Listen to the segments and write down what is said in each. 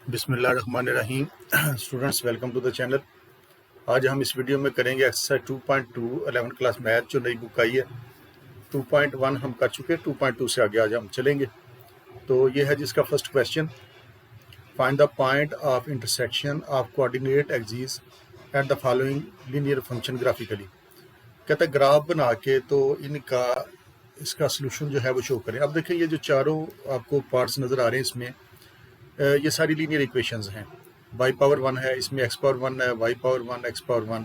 बिस्मिल्लाहिर्रहमानिर्रहीम। Students, welcome to the channel. आज हम इस वीडियो में करेंगे एक्सरसाइज 2.2 11th क्लास मैथ, जो नई बुक आई है। 2.1 हम कर चुके हैं, 2.2 से आगे आज हम चलेंगे। तो ये है जिसका first question, find the point of intersection of coordinate axis at the following linear function graphically. कहता है ग्राफ बना के तो इनका इसका सोल्यूशन जो है वो शो करें। अब देखें, ये जो चारों आपको पार्ट्स नज़र आ रहे हैं, इसमें ये सारी लीनियर इक्वेशंस हैं। y पावर 1 है, इसमें x पावर 1 है, y power 1 x power 1,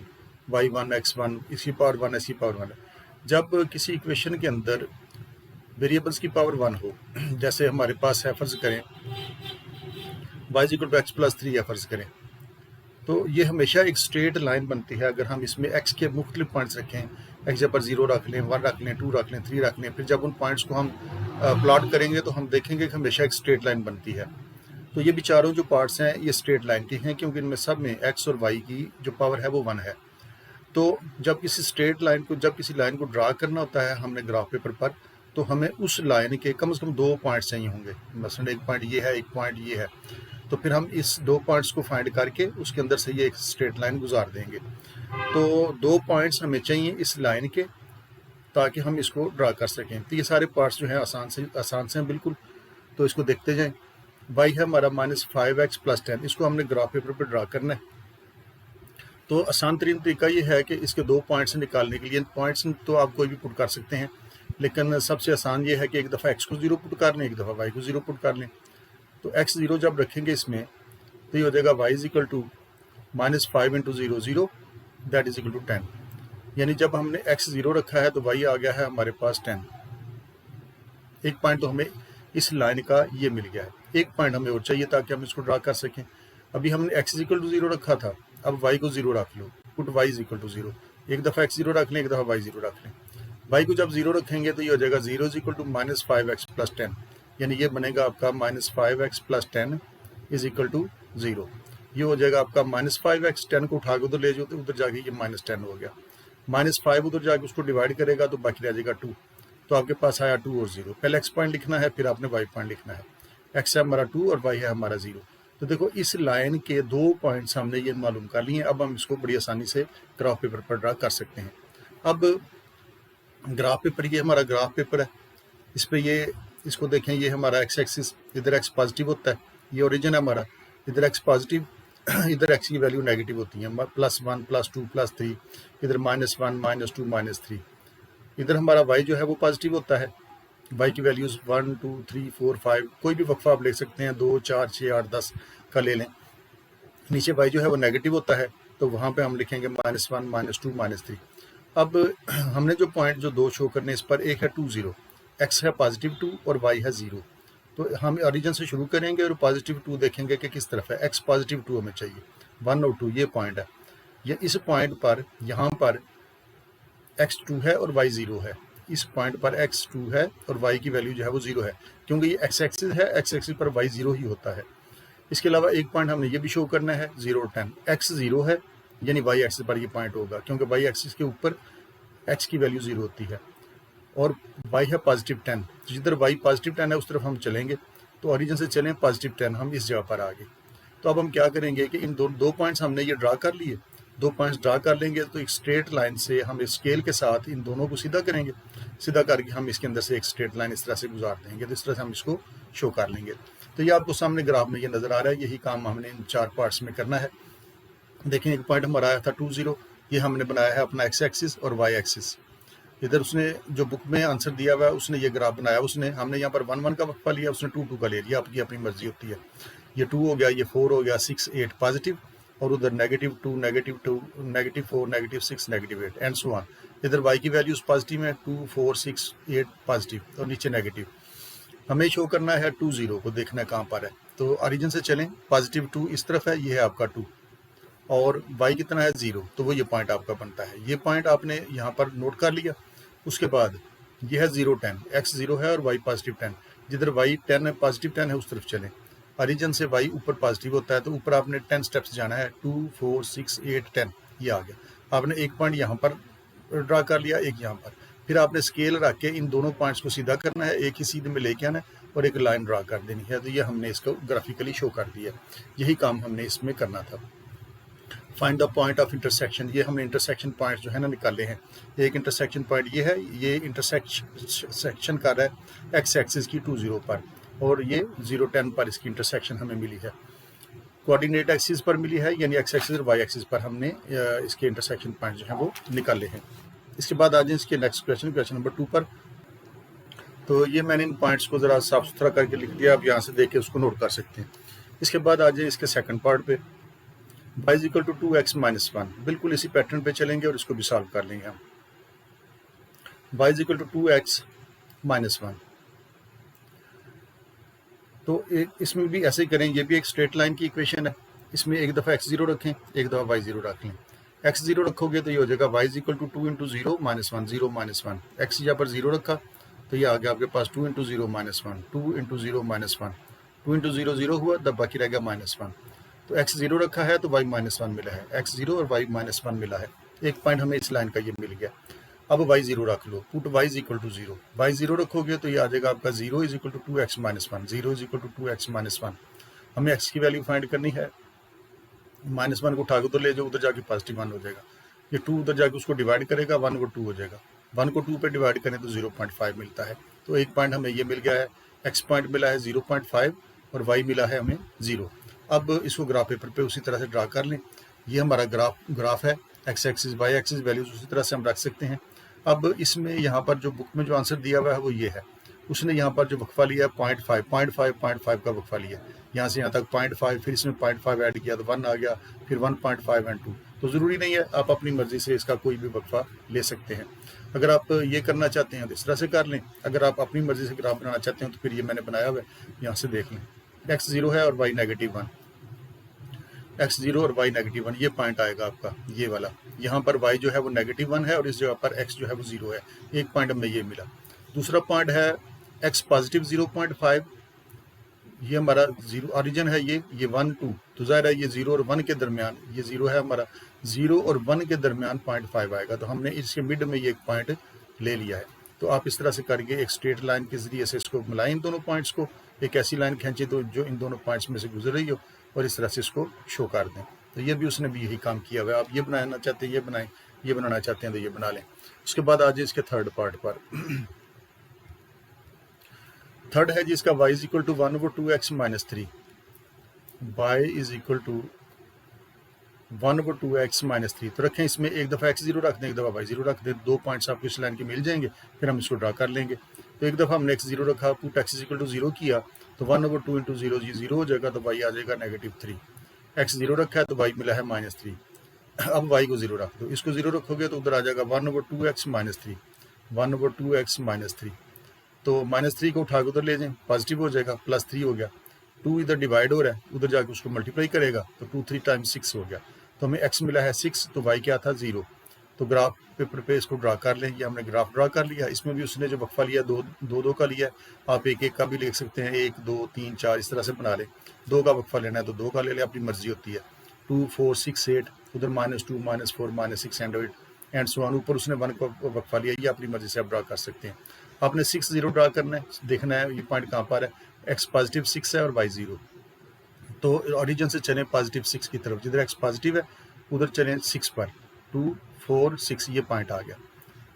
y1 x1, इसी पावर 1 ऐसी पावर 1 है। जब किसी इक्वेशन के अंदर वेरिएबल्स की पावर 1 हो, जैसे हमारे पास है, फर्ज करें y = x+3 है, फर्ज करें, तो ये हमेशा एक स्ट्रेट लाइन बनती है अगर हम इसमें x के मुख्तलिफ पॉइंट्स रखें। x पर 0 रख लें, 1 रख लें, 2 रख लें, 3 रख लें, फिर जब उन पॉइंट्स को हम प्लॉट करेंगे तो हम देखेंगे कि हमेशा एक स्ट्रेट लाइन बनती है। तो ये भी चारों जो पार्ट्स हैं ये स्ट्रेट लाइन के हैं, क्योंकि इनमें सब में x और y की जो पावर है वो 1 है। तो जब किसी स्ट्रेट लाइन को, जब किसी लाइन को ड्रा करना होता है हमने ग्राफ पेपर पर, तो हमें उस लाइन के कम से कम 2 पॉइंट्स चाहिए होंगे। मसलन एक पॉइंट ये है, एक पॉइंट ये है, तो फिर हम इस 2 पॉइंट्स को फाइंड करके उसके अंदर से ये एक स्ट्रेट लाइन गुजार देंगे। तो 2 पॉइंट्स हमें चाहिए इस लाइन के, ताकि हम इसको ड्रा कर सकें। तो ये सारे पार्ट्स जो हैं आसान से हैं बिल्कुल। तो इसको देखते जाएं। y है हमारा -5x + 10, इसको हमने ग्राफ पेपर पर ड्रा करना है। तो आसान तरीन तरीका ये है कि इसके 2 पॉइंट्स निकालने के लिए, पॉइंट्स तो आप कोई भी पुट कर सकते हैं, लेकिन सबसे आसान ये है कि एक दफ़ा x को 0 पुट कर लें, एक दफ़ा y को 0 पुट कर लें। तो x 0 जब रखेंगे इसमें, तो ये हो जाएगा y = -5 × 0 0, that is equal to 10। यानी जब हमने x 0 रखा है तो y आ गया है हमारे पास 10। एक पॉइंट तो हमें इस लाइन का ये मिल गया है, एक पॉइंट हमें और चाहिए ताकि हम इसको ड्रा कर सकें। अभी हमने x = 0 रखा था, अब y को 0 रख लो, पुट y = 0। एक दफ़ा x 0 रख लें, एक दफ़ा y 0 रख लें। y को जब 0 रखेंगे तो ये हो जाएगा 0 = -5x + 10, यानी ये बनेगा आपका -5x + 10 = 0। ये हो जाएगा आपका -5x, 10 को उठा के उधर ले जाओ तो उधर जाके ये -10 हो गया। -5 उधर जाके उसको डिवाइड करेगा तो बाकी रह जाएगा 2। तो आपके पास आया 2 और 0। पहले x पॉइंट लिखना है, फिर आपने y पॉइंट लिखना है। x है हमारा 2 और y है हमारा 0। तो देखो, इस लाइन के 2 पॉइंट्स हमने ये मालूम कर लिए हैं। अब हम इसको बड़ी आसानी से ग्राफ पेपर पर ड्रा कर सकते हैं। अब ग्राफ पेपर, ये हमारा ग्राफ पेपर है, इस पर ये इसको देखें, ये हमारा x एक्सिस, इधर x पॉजिटिव होता है, ये ओरिजिन है हमारा, इधर x पॉजिटिव, इधर x की वैल्यू नेगेटिव होती है, +1 +2 +3, इधर -1 -2 -3। इधर हमारा y जो है वो पॉजिटिव होता है, y की वैल्यूज़ 1 2 3 4 5, कोई भी वक्फा आप ले सकते हैं, 2 4 6 8 10 का ले लें। नीचे y जो है वो नेगेटिव होता है, तो वहाँ पे हम लिखेंगे -1 -2 -3। अब हमने जो पॉइंट जो 2 शो करने, इस पर एक है 2 0, x है +2 और y है 0। तो हम ओरिजिन से शुरू करेंगे और +2 देखेंगे कि किस तरफ है। x +2 हमें चाहिए, 1 और 2 ये पॉइंट है। ये इस पॉइंट पर, यहाँ पर x 2 है और y 0 है। इस पॉइंट पर x 2 है और y की वैल्यू जो है वो 0 है, क्योंकि ये x एक्सिस है, x एक्सिस पर y 0 ही होता है। इसके अलावा एक पॉइंट हमने ये भी शो करना है, 0 और 10। x 0 है, यानी y एक्सिस पर ये पॉइंट होगा, क्योंकि y एक्सिस के ऊपर x की वैल्यू 0 होती है, और y है +10। जिधर y +10 है उस तरफ हम चलेंगे, तो ओरिजिन से चलें +10, हम इस जगह पर आ गए। तो अब हम क्या करेंगे कि इन दो पॉइंट्स हमने ये ड्रा कर लिए, 2 पॉइंट्स ड्रा कर लेंगे, तो एक स्ट्रेट लाइन से हम इस स्केल के साथ इन दोनों को सीधा करेंगे। सीधा करके हम इसके अंदर से एक स्ट्रेट लाइन इस तरह से गुजार देंगे, तो इस तरह से हम इसको शो कर लेंगे। तो ये आपको सामने ग्राफ में ये नज़र आ रहा है। यही काम हमने इन 4 पार्ट्स में करना है। देखें, एक पॉइंट हमारा आया था 2 0, ये हमने बनाया है अपना x एक्सिस और y एक्सिस। इधर उसने जो बुक में आंसर दिया हुआ है, उसने ये ग्राफ बनाया, हमने यहाँ पर 1 1 का वक्फा लिया, उसने 2 2 का ले लिया, आपकी अपनी मर्जी होती है। ये 2 हो गया, ये 4 हो गया, 6 8 पॉजिटिव, और उधर -2 -2 -4 -6 -8 एंड सो ऑन। इधर y की वैल्यूज पॉजिटिव है, 2 4 6 8 पॉजिटिव, और नीचे नेगेटिव। हमें शो करना है 2 0 को, देखना है कहाँ पर है। तो ओरिजिन से चलें, +2 इस तरफ है, ये है आपका 2, और y कितना है 0, तो वो ये पॉइंट आपका बनता है। ये पॉइंट आपने यहाँ पर नोट कर लिया। उसके बाद ये है 0 10, x 0 है और y +10। जिधर y 10 है, +10 है, उस तरफ चलें। ओरिजिन से y ऊपर पॉजिटिव होता है, तो ऊपर आपने 10 स्टेप्स जाना है, 2 4 6 8 10, ये आ गया। आपने एक पॉइंट यहाँ पर ड्रा कर लिया, एक यहाँ पर, फिर आपने स्केल रख के इन दोनों पॉइंट्स को सीधा करना है, एक ही सीधे में लेके आना है, और एक लाइन ड्रा कर देनी है। तो ये हमने इसको ग्राफिकली शो कर दिया। यही काम हमने इसमें करना था। Find the point of intersection, ये हमने इंटरसेक्शन पॉइंट जो है ना निकाले हैं। एक इंटरसेक्शन पॉइंट ये है, ये इंटरसेक्शन कर रहा है एक्स एक्सिस की 20 पर, और ये 010 पर इसकी इंटरसेक्शन हमें मिली है। कोऑर्डिनेट एक्सिस पर मिली है, यानी एक्स एक्सिस और वाई एक्सिस पर हमने इसके इंटरसेक्शन पॉइंट जो है वो निकाले हैं। इसके बाद आ जाए इसके नेक्स्ट क्वेश्चन नंबर 2 पर। तो ये मैंने इन पॉइंट्स को ज़रा साफ सुथरा करके लिख दिया, आप यहाँ से देख के उसको नोट कर सकते हैं। इसके बाद आ जाए इसके सेकंड पार्ट पे, y is equal to 2x minus 1। बिल्कुल इसी पैटर्न पे चलेंगे और इसको भी सॉल्व कर लेंगे हम। y is equal to 2x minus 1। तो इसमें भी ऐसे ही करें, ये भी एक स्ट्रेट लाइन की इक्वेशन है। इसमें एक दफ़ा x0 रखें, एक दफ़ा y0 रख लें। x0 रखोगे तो ये हो जाएगा y is equal to 2 into 0 minus 1, 0 minus 1। x यहाँ पर 0 रखा तो ये आ गया आपके पास 2 into 0 minus 1, 2 into 0 minus 1, 2 into 0 0 हुआ, तब बाकी रह गया माइनस 1। तो x0 रखा है तो y माइनस 1 मिला है, x0 और y माइनस 1 मिला है। एक पॉइंट हमें इस लाइन का ये मिल गया। अब y0 रख लो, put y is equal to 0। y0 रखोगे तो ये आ जाएगा आपका 0 is equal to 2x minus 1, 0 is equal to 2x minus 1। हमें x की वैल्यू फाइंड करनी है। माइनस 1 को उठा के उधर ले जाओ, उधर जाके पॉजिटिव 1 हो जाएगा। ये 2 उधर जाके उसको डिवाइड करेगा, 1 को 2 हो जाएगा। 1 को 2 पे डिवाइड करें तो 0.5 मिलता है। तो एक पॉइंट हमें ये मिल गया है, x पॉइंट मिला है 0.5 और y मिला है हमें 0। अब इसको ग्राफ पेपर पे उसी तरह से ड्रा कर लें। ये हमारा ग्राफ है, X axis Y axis values उसी तरह से हम रख सकते हैं। अब इसमें यहाँ पर जो बुक में जो आंसर दिया हुआ है वो ये है। उसने यहाँ पर जो वक्फा लिया है 0.5 का वक्फा लिया, यहाँ से यहाँ तक 0.5, फिर इसमें 0.5 ऐड किया तो 1 आ गया, फिर 1.5 एंड 2। तो ज़रूरी नहीं है, आप अपनी मर्ज़ी से इसका कोई भी वक्फा ले सकते हैं। अगर आप ये करना चाहते हैं तो इस तरह से कर लें। अगर आप अपनी मर्ज़ी से ग्राफ बनाना चाहते हैं तो फिर ये मैंने बनाया हुआ है, यहाँ से देख लें। x0 है और y -1, x0 और y -1, ये पॉइंट आएगा आपका ये वाला। यहाँ पर y जो है वो -1 है और इस जगह पर x जो है वो 0 है। एक पॉइंट हमें ये मिला। दूसरा पॉइंट है x पॉजिटिव 0.5, ये हमारा 0 ऑरिजिन है, ये 1 2, तो ज़ाहिर है ये 0 और 1 के दरमियान, ये 0 है हमारा, 0 और 1 के दरमियान 0.5 आएगा। तो हमने इसके मिड में ये एक पॉइंट ले लिया है। तो आप इस तरह से करके एक स्ट्रेट लाइन के जरिए से इसको मिलाएं, इन दोनों पॉइंट्स को, एक ऐसी लाइन खींचे तो जो इन दोनों पॉइंट्स में से गुजर रही हो, और इस तरह से इसको शो कर दें। तो ये भी उसने भी यही काम किया हुआ है। आप ये बनाना चाहते हैं ये बनाएं, ये बनाना चाहते हैं तो ये बना लें। उसके बाद आ जाए इसके थर्ड पार्ट पर। थर्ड है जी इसका y is equal to 1/2x minus 3। y is equal to 1/2x minus 3। तो रखें इसमें एक दफ़ा x0 रख दें, एक दफ़ा y0 रख दें। दो पॉइंट्स आपको इस लाइन के मिल जाएंगे, फिर हम इसको ड्रा कर लेंगे। तो एक दफ़ा हमने x0 रखा, put x is equal to 0 किया तो 1/2 इंटू 0 जी 0 हो जाएगा, तो y आ जाएगा -3। x0 रखा है तो y मिला है -3। अब y को 0 रख दो, इसको 0 रखोगे तो उधर आ जाएगा 1/2x माइनस 3, 1/2x माइनस 3। तो -3 को उठा के उधर ले जाएं, पॉजिटिव हो जाएगा, +3 हो गया। 2 इधर डिवाइड हो रहा है, उधर जाके उसको मल्टीप्लाई करेगा तो 2 3 टाइम्स 6 हो गया। तो हमें x मिला है 6, तो y क्या था 0। तो ग्राफ पेपर पे इसको ड्रा कर लें। ये हमने ग्राफ ड्रा कर लिया। इसमें भी उसने जो वक्फा लिया 2 का लिया है, आप 1 1 का भी लिख सकते हैं, 1 2 3 4 इस तरह से बना लें। 2 का वक्फा लेना है तो 2 का ले लें, अपनी मर्जी होती है। 2 4 6 8, उधर -2 -4 -6 एंड सो ऑन। ऊपर उसने 1 का वक्फा लिया, ये अपनी मर्जी से आप ड्रा कर सकते हैं। आपने 6 0 ड्रा करना है, देखना है ये पॉइंट कहाँ पर है। x पॉजिटिव 6 है और y 0। तो ओरिजिन से चलें पॉजिटिव 6 की तरफ, जिधर x पॉजिटिव है उधर चलें 6 पर। 2 4 6 ये पॉइंट आ गया।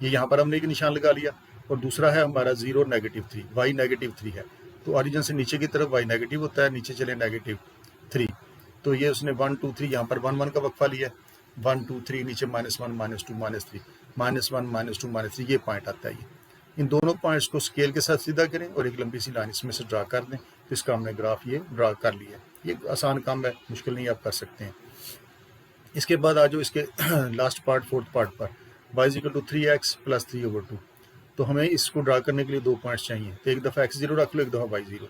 ये यहाँ पर हमने एक निशान लगा लिया। और दूसरा है हमारा 0 -3, y -3 है। तो ओरिजिन से नीचे की तरफ y नेगेटिव होता है, नीचे चले -3। तो ये उसने 1 2 3 यहाँ पर 1 1 का वक्फा लिया, 1 2 3 नीचे -1 -2 -3 -1 -2 -3, ये पॉइंट आता है। ये इन दोनों पॉइंट्स को स्केल के साथ सीधा करें और एक लंबी सी लाइन इसमें से ड्रा कर दें। तो इसका हमने ग्राफ ये ड्रा कर लिया। ये आसान काम है, मुश्किल नहीं, आप कर सकते हैं। इसके बाद आ जाओ इसके लास्ट पार्ट, फोर्थ पार्ट पर। y is equal to 3x + 3/2। तो हमें इसको ड्रा करने के लिए 2 पॉइंट्स चाहिए। तो एक दफ़ा x0 रख लो, एक दफ़ा y0।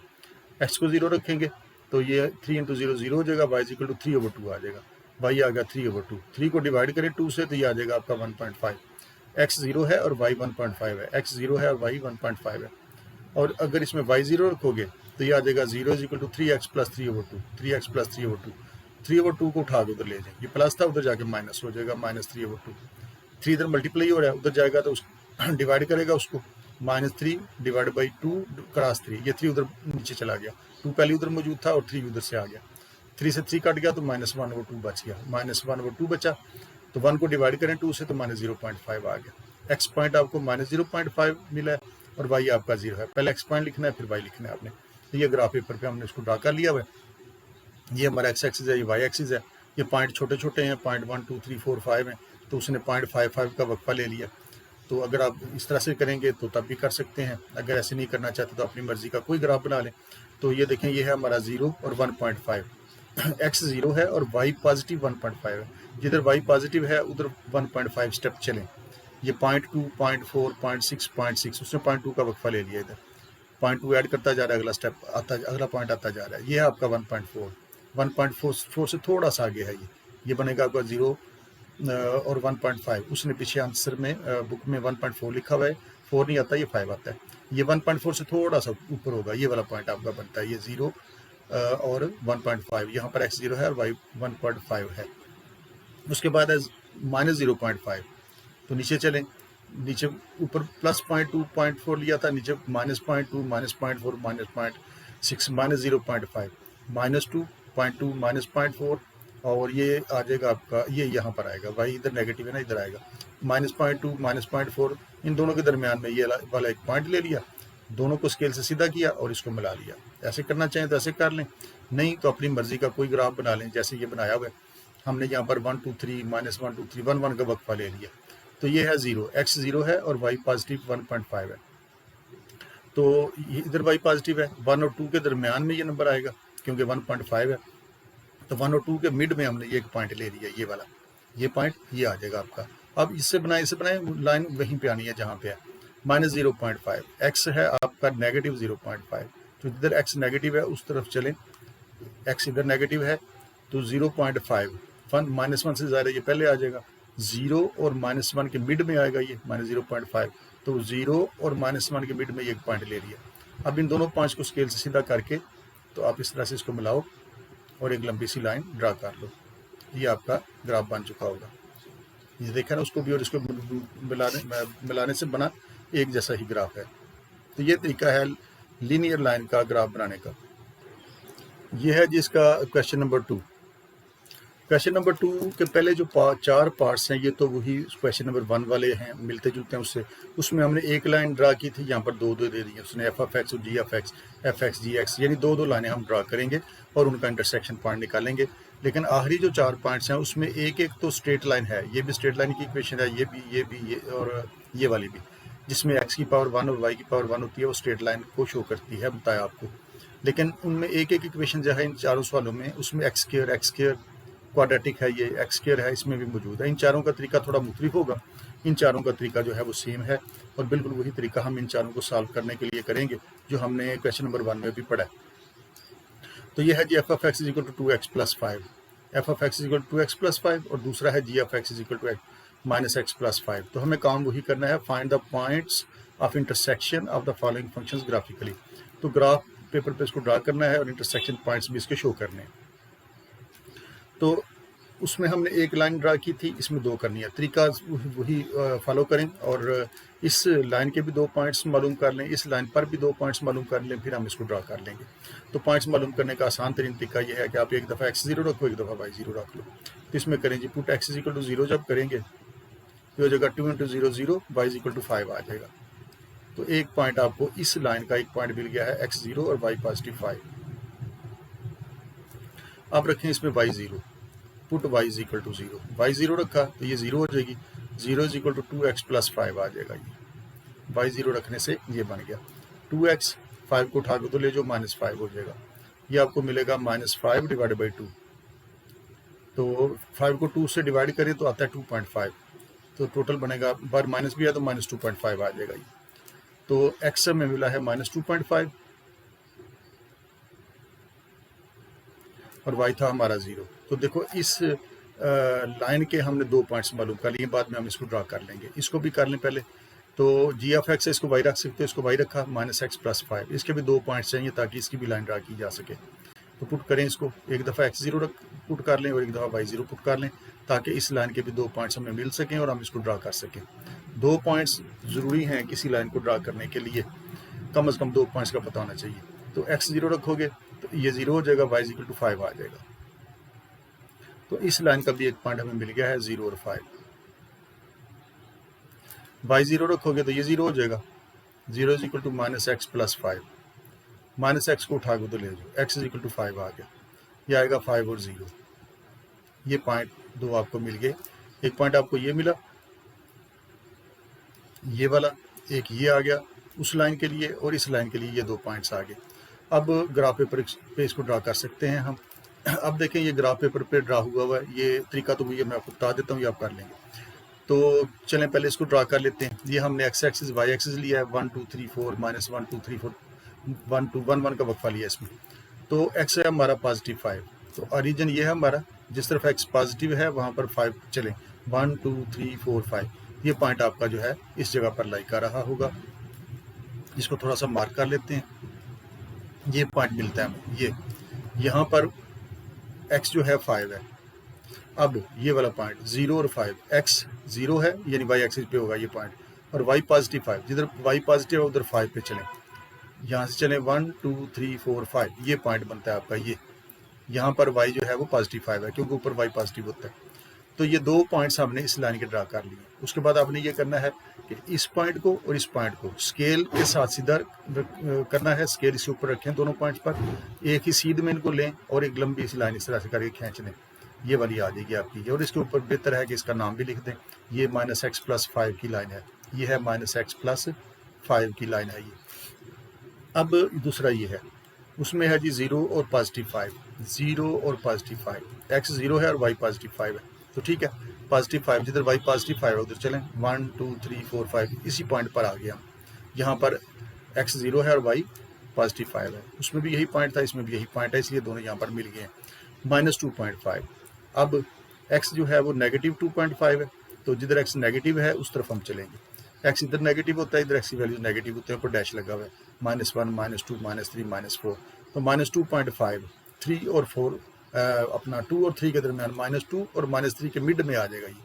x को 0 रखेंगे तो ये 3 × 0 0 हो जाएगा, y इज इक्वल टू 3/2 आ जाएगा। y आ गया 3/2। 3 को डिवाइड करें 2 से तो ये आ जाएगा आपका 1.5। x 0 है और y 1.5 है, x 0 है और y 1.5 है। और अगर इसमें y0 रखोगे तो ये आ जाएगा 0 is equal to 3x + 3/2, 3x + 3/2। 3/2 को उठा के उधर ले जाए, ये प्लस था उधर जाके माइनस हो जाएगा, -3/2। 3 इधर मल्टीप्लाई हो रहा है, उधर जाएगा तो डिवाइड करेगा उसको, -3 डिवाइड बाई 2 क्रॉस 3, ये 3 उधर नीचे चला गया, 2 पहले उधर मौजूद था और 3 उधर से आ गया, 3 से 3 कट गया तो -1 और 2 बच गया, -1 और 2 बचा, तो 1 को डिवाइड करें 2 से तो -0.5 आ गया। एक्स पॉइंट आपको -0.5 मिला है और वाई आपका 0 है। पहले एक्स पॉइंट लिखना है फिर वाई लिखना है आपने। तो ये ग्राफ पेपर पे हमने इसको ड्रा कर लिया हुआ है। ये हमारा एक्स एक्सिस है, ये वाई एक्सिस है। ये पॉइंट छोटे छोटे हैं, पॉइंट 1 2 3 4 5 हैं, तो उसने 0.55 का वक्फा ले लिया। तो अगर आप इस तरह से करेंगे तो तब भी कर सकते हैं, अगर ऐसे नहीं करना चाहते तो अपनी मर्जी का कोई ग्राफ बना लें। तो ये देखें, ये है हमारा 0 और 1.5, एक्स 0 है और वाई पॉजिटिव 1.5 है। जिधर वाई पॉजिटिव है उधर 1.5 स्टेप चलें। ये 0.2 0.4 0.6 0.6, उसने 0.2 का वक्फा ले लिया, इधर 0.2 ऐड करता जा रहा है, अगला स्टेप आता, अगला पॉइंट आता जा रहा है। ये है आपका 1.4 से थोड़ा सा आगे है, ये बनेगा आपका 0 और 1.5। उसने पीछे आंसर में बुक में 1.4 लिखा हुआ है, 4 नहीं आता, ये 5 आता है। ये 1.4 से थोड़ा सा ऊपर होगा, ये वाला पॉइंट आपका बनता है, ये 0 और 1.5। यहाँ पर x 0 है और y 1.5 है। उसके बाद है -0.5, तो नीचे चलें, नीचे ऊपर +0.2 0.4 लिया था, नीचे -0.2 -0.4 -0.6 -0.5 -2 0.2 -0.4 और ये आ जाएगा आपका, ये यहाँ पर आएगा, y इधर नेगेटिव है ना, इधर आएगा -0.2 -0.4। इन दोनों के दरमियान में ये वाला एक पॉइंट ले लिया, दोनों को स्केल से सीधा किया और इसको मिला लिया। ऐसे करना चाहें तो ऐसे कर लें, नहीं तो अपनी मर्जी का कोई ग्राफ बना लें, जैसे ये बनाया हुआ है हमने यहाँ पर 1 2 3 -1 2 3 1 1 का वक्फा ले लिया। तो ये है 0, x 0 है और y पॉजिटिव 1.5 है। तो इधर y पॉजिटिव है, 1 और 2 के दरमियान में ये नंबर आएगा क्योंकि 1.5 है। तो 1 और 2 के मिड में हमने ये एक पॉइंट ले लिया, ये वाला, ये पॉइंट ये आ जाएगा आपका। अब इससे बनाए लाइन वहीं पे आनी है जहाँ पे है -0.5, x है आपका -0.5, तो जिधर x नेगेटिव है उस तरफ चलें, x इधर नेगेटिव है तो 0.5, -1 से ज़्यादा ये पहले आ जाएगा, 0 और -1 के मिड में आएगा ये -0.5, तो 0 और -1 के मिड में ये एक पॉइंट ले लिया। अब इन दोनों पॉइंट्स को स्केल से सीधा करके तो आप इस तरह से इसको मिलाओ और एक लंबी सी लाइन ड्रा कर लो, ये आपका ग्राफ बन चुका होगा। ये देखा ना, उसको भी और इसको मिलाने से बना एक जैसा ही ग्राफ है। तो ये तरीका है लीनियर लाइन का ग्राफ बनाने का। ये है जिसका क्वेश्चन नंबर 2। क्वेश्चन नंबर 2 के पहले जो 4 पार्ट्स हैं ये तो वही क्वेश्चन नंबर 1 वाले हैं, मिलते जुलते हैं उससे। उसमें हमने एक लाइन ड्रा की थी, यहाँ पर 2 दे दी है उसने, f of x और g of x, f x g x, यानी 2 लाइनें हम ड्रा करेंगे और उनका इंटरसेक्शन पॉइंट निकालेंगे। लेकिन आखिरी जो 4 पॉइंट्स हैं उसमें एक एक तो स्ट्रेट लाइन है, ये भी स्ट्रेट लाइन की इक्वेशन है, ये भी और ये वाली भी, जिसमें x की पावर 1 और y की पावर 1 होती है, वो स्ट्रेट लाइन को शो करती है, बताया आपको। लेकिन उनमें एक एक इक्वेशन जो है इन चारों सवालों में, उसमें एक्स स्क्वायर क्वाड्रेटिक है, ये एक्स स्क्वायर है, इसमें भी मौजूद है। इन चारों का तरीका थोड़ा मुख्तलिफ होगा, इन चारों का तरीका जो है वो सेम है और बिल्कुल वही तरीका हम इन चारों को सॉल्व करने के लिए करेंगे जो हमने क्वेश्चन नंबर 1 में भी पढ़ा है। तो ये है जी f of x is equal to 2x + 5, f of x is equal to 2x + 5, और दूसरा है g of x is equal to -x + 5। तो हमें काम वही करना है, find the points of intersection of the following functions graphically. तो ग्राफ पेपर पे इसको ड्रा करना है और इंटरसेक्शन पॉइंट्स भी इसके शो करने हैं। तो उसमें हमने एक लाइन ड्रा की थी, इसमें 2 करनी है, तरीका वही फॉलो करें और इस लाइन के भी 2 पॉइंट्स मालूम कर लें, इस लाइन पर भी 2 पॉइंट्स मालूम कर लें, फिर हम इसको ड्रा कर लेंगे। तो पॉइंट्स मालूम करने का आसान तरीन तरीका यह है कि आप एक दफ़ा x 0 रखो, एक दफ़ा y 0 रख लो। तो इसमें करें जी पुट x इक्वल टू 0 जब करेंगे तो हो जाएगा 2 × 0 0, y इक्वल टू 5 आ जाएगा। तो एक पॉइंट आपको इस लाइन का एक पॉइंट मिल गया है x 0 और y पॉजिटिव 5। अब रखें इसमें y 0, put y is equal to 0, y 0 रखा तो ये 0 हो जाएगी, 0 इज इक्वल टू 2x + 5 आ जाएगा। ये y 0 रखने से ये बन गया 2x, 5 को उठा के तो ले जाओ -5 हो जाएगा, ये आपको मिलेगा -5 डिवाइड बाई 2। तो 5 को 2 से डिवाइड करें तो आता है 2.5, तो टोटल बनेगा, बार माइनस भी है तो -2.5 आ जाएगा। ये तो x में मिला है -2.5 और y था हमारा 0। तो देखो इस लाइन के हमने 2 पॉइंट्स मालूम कर लिए, बाद में हम इसको ड्रा कर लेंगे। इसको भी कर लें पहले। तो g of x है, इसको y रख सकते हो, इसको y रखा, -x + 5, इसके भी 2 पॉइंट्स चाहिए ताकि इसकी भी लाइन ड्रा की जा सके। तो पुट करें इसको, एक दफ़ा x 0 पुट कर लें और एक दफ़ा y 0 पुट कर लें ताकि इस लाइन के भी 2 पॉइंट्स हमें मिल सकें और हम इसको ड्रा कर सकें। 2 पॉइंट्स ज़रूरी हैं किसी लाइन को ड्रा करने के लिए, कम से कम 2 पॉइंट्स का पता होना चाहिए। तो x 0 रखोगे तो ये 0 हो जाएगा, y = 5 आ जाएगा। तो इस लाइन का भी एक पॉइंट हमें मिल गया है 0 और 5। y 0 रखोगे तो ये 0 हो जाएगा, 0 = -x + 5, -x को उठा के तो ले जाओ, x = 5 आ गया, ये आएगा 5 और 0। ये पॉइंट 2 आपको मिल गए। एक पॉइंट आपको ये मिला, ये वाला, एक ये आ गया उस लाइन के लिए, और इस लाइन के लिए ये 2 पॉइंट्स आ गए। अब ग्राफ पेपर पे इसको ड्रा कर सकते हैं हम। अब देखें ये ग्राफ पेपर पे ड्रा हुआ है, ये तरीका तो ये मैं आपको बता देता हूँ, ये आप कर लेंगे। तो चलें पहले इसको ड्रा कर लेते हैं। ये हमने x एक्सिस y एक्सिस लिया है, 1 2 3 4 -1 2 3 4 1 2 1 1 का वक्फा लिया इसमें। तो x है हमारा +5, तो ओरिजिन ये है हमारा, जिस तरफ x पॉजिटिव है वहाँ पर 5 चलें, 1 2 3 4 5। ये पॉइंट आपका जो है इस जगह पर लाई कर रहा होगा, इसको थोड़ा सा मार्क कर लेते हैं। ये पॉइंट मिलता है हमें, ये यहाँ पर x जो है 5 है। अब ये वाला पॉइंट 0 और 5, x 0 है यानी y एक्सिस पे होगा ये पॉइंट, और y +5, जिधर y पॉजिटिव है उधर 5 पे चलें, यहाँ से चलें 1 2 3 4 5, ये पॉइंट बनता है आपका। ये यहाँ पर y जो है वो +5 है, क्योंकि ऊपर y पॉजिटिव होता है। तो ये 2 पॉइंट्स हमने इस लाइन के ड्रा कर लिए। उसके बाद आपने ये करना है कि इस पॉइंट को और इस पॉइंट को स्केल के साथ सीधा करना है, स्केल इसके ऊपर रखें दोनों पॉइंट्स पर, एक ही सीध में इनको लें और एक लंबी सी लाइन इस तरह से करके खींच लें, ये वाली आ जाएगी आपकी। और इसके ऊपर बेहतर है कि इसका नाम भी लिख दें, ये -x + 5 की लाइन है, ये है -x + 5 की लाइन है ये। अब दूसरा ये है, उसमें है जी 0 और +5, 0 और +5, x 0 है और y +5 है, तो ठीक है, +5 जिधर y +5 है उधर चलें, 1 2 3 4 5 इसी पॉइंट पर आ गया। यहाँ पर x 0 है और y +5 है, उसमें भी यही पॉइंट था, इसमें भी यही पॉइंट है, इसलिए दोनों यहाँ पर मिल गए हैं। -2.5। अब x जो है वो -2.5 है, तो जिधर x नेगेटिव है उस तरफ हम चलेंगे। x इधर नेगेटिव होता है, इधर x की वैल्यू नेगेटिव होते हैं, ऊपर डैश लगा हुआ है, -1 -2 -3 -4, तो -2.5, 3 और 4 अपना 2 और 3 के दरमियान, -2 और -3 के मिड में आ जाएगा ये,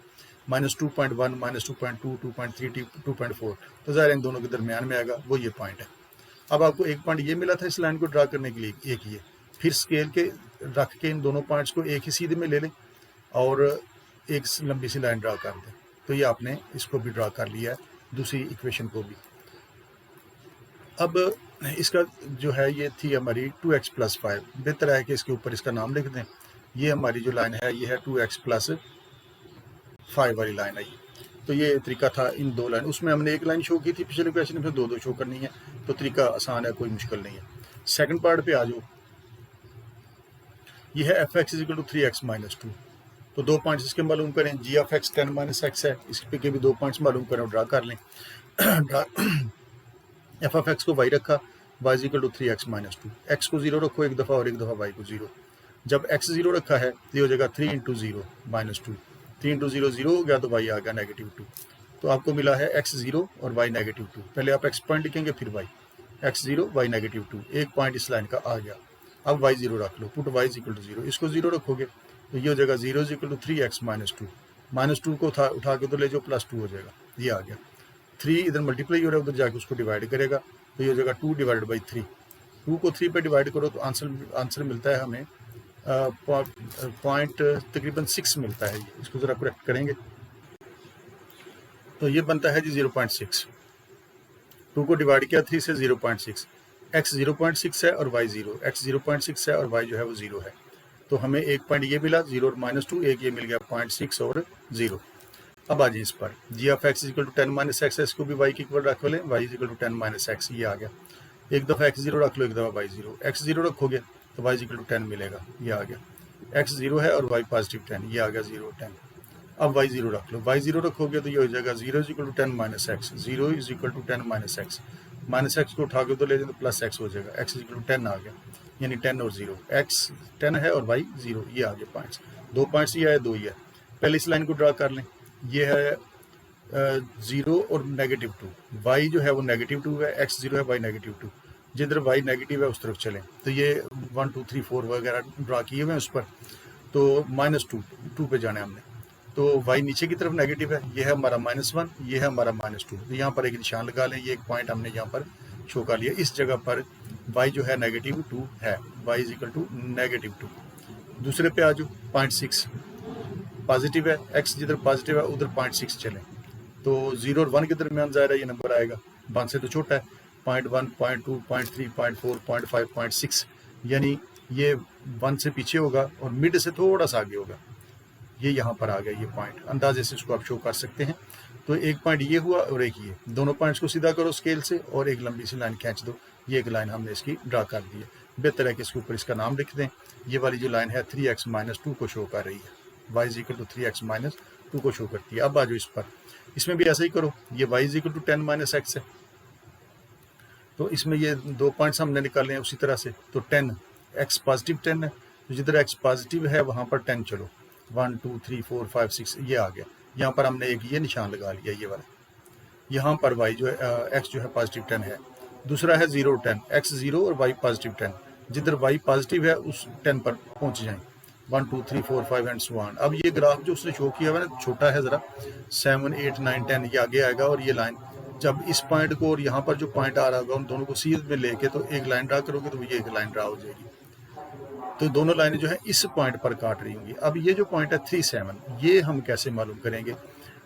-2.1 -2.2 2.3 2.4, तो ज़ाहिर इन दोनों के दरमियान में आएगा, वो ये पॉइंट है। अब आपको एक पॉइंट ये मिला था इस लाइन को ड्रा करने के लिए, एक ये, फिर स्केल के रख के इन दोनों पॉइंट्स को एक ही सीधे में ले लें और एक लंबी सी लाइन ड्रा कर दें। तो ये आपने इसको भी ड्रा कर लिया है, दूसरी इक्वेशन को भी। अब इसका जो है ये थी हमारी 2x + 5, बेहतर है कि इसके ऊपर इसका नाम लिख दें। ये हमारी जो लाइन है ये है 2x + 5 वाली लाइन है ये। तो ये तरीका था इन 2 लाइन, उसमें हमने एक लाइन शो की थी पिछले क्वेश्चन में, 2 शो करनी है, तो तरीका आसान है, कोई मुश्किल नहीं है। सेकंड पार्ट पे आ जाओ, ये है f(x) = 3x - 2, तो 2 पॉइंट्स इसके मालूम करें, g(x) 10 - x है, इसके के भी 2 पॉइंट्स मालूम करें और ड्रा कर लें। f(x) को y रखा, y = 3x - 2, x को 0 रखो एक दफ़ा और एक दफ़ा y को 0। जब x 0 रखा है तो ये हो जाएगा 3 × 0 - 2, 3 × 0 0 हो गया, तो y आ गया -2। तो आपको मिला है x 0 और y -2। पहले आप x पॉइंट लिखेंगे फिर y, x 0 y -2, एक पॉइंट इस लाइन का आ गया। अब y 0 रख लो, पुट y = 0, इसको 0 रखोगे तो ये हो जाएगा 0 = 3x - 2 को उठा के तो ले जाओ, +2 हो जाएगा, ये आ गया। 3 इधर मल्टीप्लाई हो रहा है, उधर जाके उसको डिवाइड करेगा, तो ये हो जाएगा 2 / 3। 2 को 3 पे डिवाइड करो तो आंसर मिलता है हमें पॉइंट तकरीबन 6 मिलता है। इसको ज़रा करेक्ट करेंगे तो ये बनता है जी 0.6। 2 को डिवाइड किया 3 से, 0.6, x 0.6 है और y 0, x 0.6 है और y जो है वो 0 है, तो हमें एक पॉइंट ये मिला 0 और -2, एक ये मिल गया 0.6 और 0। अब आ जाए इस पर, g(x) = 10 - x, इसको भी y के इक्वल रख लें, y = 10 - x, ये आ गया। एक दफ़ा x 0 रख लो, एक दफ़ा y 0, x 0 रखोगे तो y = 10 मिलेगा, ये आ गया। x 0 है और y +10, ये आ गया 0 10। अब y 0 रख लो, y 0 रखोगे तो ये हो जाएगा 0 = 10 - x, 0 = 10 - x, -x को उठा के तो ले जाए तो +x हो जाएगा, x = 10 आ गया, यानी 10 और 0, x 10 है और y 0, ये आ गया पॉइंट्स। 2 पॉइंट्स ये है, 2 ही है। पहले इस लाइन को ड्रा कर लें, ये है 0 और -2, y जो है वो -2 है, x 0 है, y -2, जिधर y नेगेटिव है उस तरफ चलें। तो ये 1 2 3 4 वगैरह ड्रा किए हुए हैं उस पर, तो -2 पे जाना है हमने। तो y नीचे की तरफ नेगेटिव है, ये है हमारा -1, ये है हमारा -2। तो यहाँ पर एक निशान लगा लें, ये एक पॉइंट हमने यहाँ पर शो कर लिया। इस जगह पर y जो है -2 है, y = -2। दूसरे पे आ जाओ, 0.6 पॉजिटिव है, x जिधर पॉजिटिव है उधर 0.6 चलें, तो 0 और 1 के दरमियान ज़ाहिर है ये नंबर आएगा, 1 से तो छोटा है। 0.1, 0.2, 0.3, 0.4, 0.5, 0.6, यानी ये 1 से पीछे होगा और मिड से थोड़ा सा आगे होगा। ये यहाँ पर आ गया, ये पॉइंट अंदाजे से इसको आप शो कर सकते हैं। तो एक पॉइंट ये हुआ और एक ये, दोनों पॉइंट्स को सीधा करो स्केल से और एक लंबी सी लाइन खींच दो। ये एक लाइन हमने इसकी ड्रा कर दी है। बेहतर है कि इसके ऊपर इसका नाम लिख दें। ये वाली जो लाइन है 3x - 2 को शो कर रही है, y = 3x - 2 को शो करती है। अब आ जाओ इस पर, इसमें भी ऐसा ही करो। ये y = 10 - x है, तो इसमें ये 2 पॉइंट्स हमने निकाले हैं उसी तरह से। तो 10, x पॉजिटिव 10 है, तो जिधर x पॉजिटिव है वहाँ पर 10 चलो, 1 2 3 4 5 6 ये आ गया। यहाँ पर हमने एक ये निशान लगा लिया, ये वाला। यहाँ पर y जो है x जो है पॉजिटिव 10 है। दूसरा है 0 10, x 0 और y पॉजिटिव 10। जिधर y पॉजिटिव है उस 10 पर पहुँच जाएं, 1 2 3 4 5 एंड सो ऑन। अब ये ग्राफ जो उसने शो किया हुआ है ना, छोटा है ज़रा, 7 8 9 10 ये आगे आएगा। और ये लाइन जब इस पॉइंट को और यहाँ पर जो पॉइंट आ रहा होगा उन दोनों को सीध में लेके तो एक लाइन ड्रा करोगे तो ये एक लाइन ड्रा हो जाएगी। तो दोनों लाइनें जो है इस पॉइंट पर काट रही होंगी। अब ये जो पॉइंट है 3 7, ये हम कैसे मालूम करेंगे?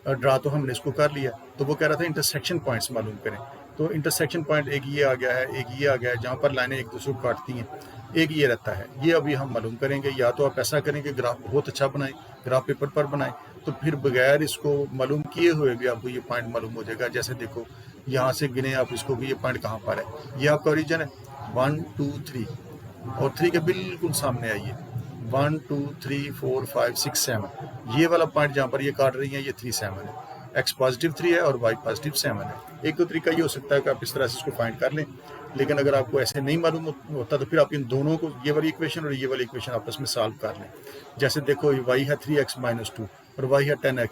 ड्रा तो हमने इसको कर लिया, तो वो कह रहा था इंटरसेक्शन पॉइंट्स मालूम करें। तो इंटरसेक्शन पॉइंट एक ये आ गया है, एक ये आ गया है, जहाँ पर लाइनें एक दूसरे को काटती हैं। एक ये रहता है, ये अभी हम मालूम करेंगे। या तो आप ऐसा करेंगे ग्राफ बहुत अच्छा बनाएं, ग्राफ पेपर पर बनाएं, तो फिर बगैर इसको मालूम किए हुए भी आपको ये पॉइंट मालूम हो जाएगा। जैसे देखो यहाँ से गिने आप इसको भी, ये पॉइंट कहाँ पर है, ये आपका ओरिजिन है 1 2 3 और 3 के बिल्कुल सामने आइए 1 2 3 4 5 6 7, ये वाला पॉइंट जहाँ पर ये काट रही है ये 3 7 है। x पॉजिटिव 3 है और y पॉजिटिव 7 है। एक तो तरीका ये हो सकता है कि आप इस तरह से इसको फाइंड कर लें, लेकिन अगर आपको ऐसे नहीं मालूम होता तो फिर आप इन दोनों को, ये वाली इक्वेशन और ये वाली इक्वेशन आपस में सॉल्व कर लें। जैसे देखो y है 3x - 2 और y है 10 -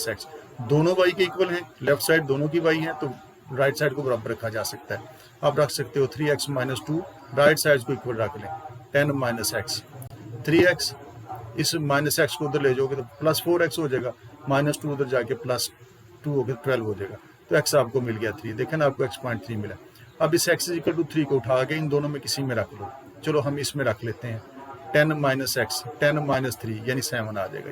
x, दोनों y के इक्वल हैं, लेफ्ट साइड दोनों की y है, तो राइट साइड को बराबर रखा जा सकता है। आप रख सकते हो 3x - 2, राइट साइड को इक्वल रख लें, 10 - x, 3x, इस -x को उधर ले जाओगे तो +4x हो जाएगा, -2 उधर जाके +2 हो गया 12 हो जाएगा। तो x आपको मिल गया 3, देखें ना आपको x 0.3 मिला। अब इस x = 3 को उठा के इन दोनों में किसी में रख लो। चलो हम इसमें रख लेते हैं 10 - x, 10 - 3 यानी 7 आ जाएगा।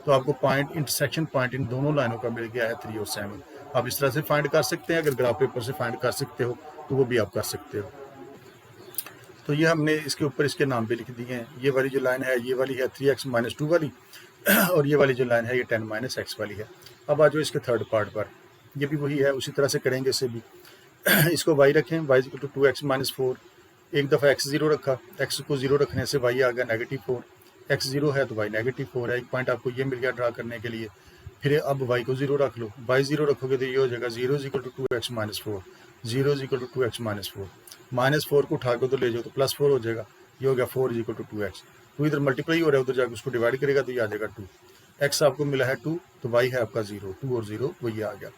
तो आपको पॉइंट, इंटरसेक्शन पॉइंट इन दोनों लाइनों का मिल गया है 3 और 7। आप इस तरह से फाइंड कर सकते हैं। अगर ग्राफ पेपर से फाइंड कर सकते हो तो वो भी आप कर सकते हो। तो ये हमने इसके ऊपर इसके नाम भी लिख दिए हैं। ये वाली जो लाइन है ये वाली है 3x - 2 वाली और ये वाली जो लाइन है ये 10 - x वाली है। अब आ जाओ इसके थर्ड पार्ट पर, ये भी वही है, उसी तरह से करेंगे इसे भी। इसको y रखें, y = 2x - 4, एक दफ़ा x 0 रखा, x को 0 रखने से y आ गया -4, x 0 है तो y -4 है। एक पॉइंट आपको ये मिल गया ड्रा करने के लिए। फिर अब y को 0 रख लो, y 0 रखोगे तो ये हो जाएगा 0 = 2x - 4, 0 = 2x - 4, -4 को उठा के तो ले जाओ तो +4 हो जाएगा, ये हो गया 4 = 2x। तो इधर मल्टीप्लाई हो रहा है, उधर जाकर उसको डिवाइड करेगा तो ये आ जाएगा 2। x आपको मिला है 2, तो y है आपका 0, 2 और 0 वही आ गया।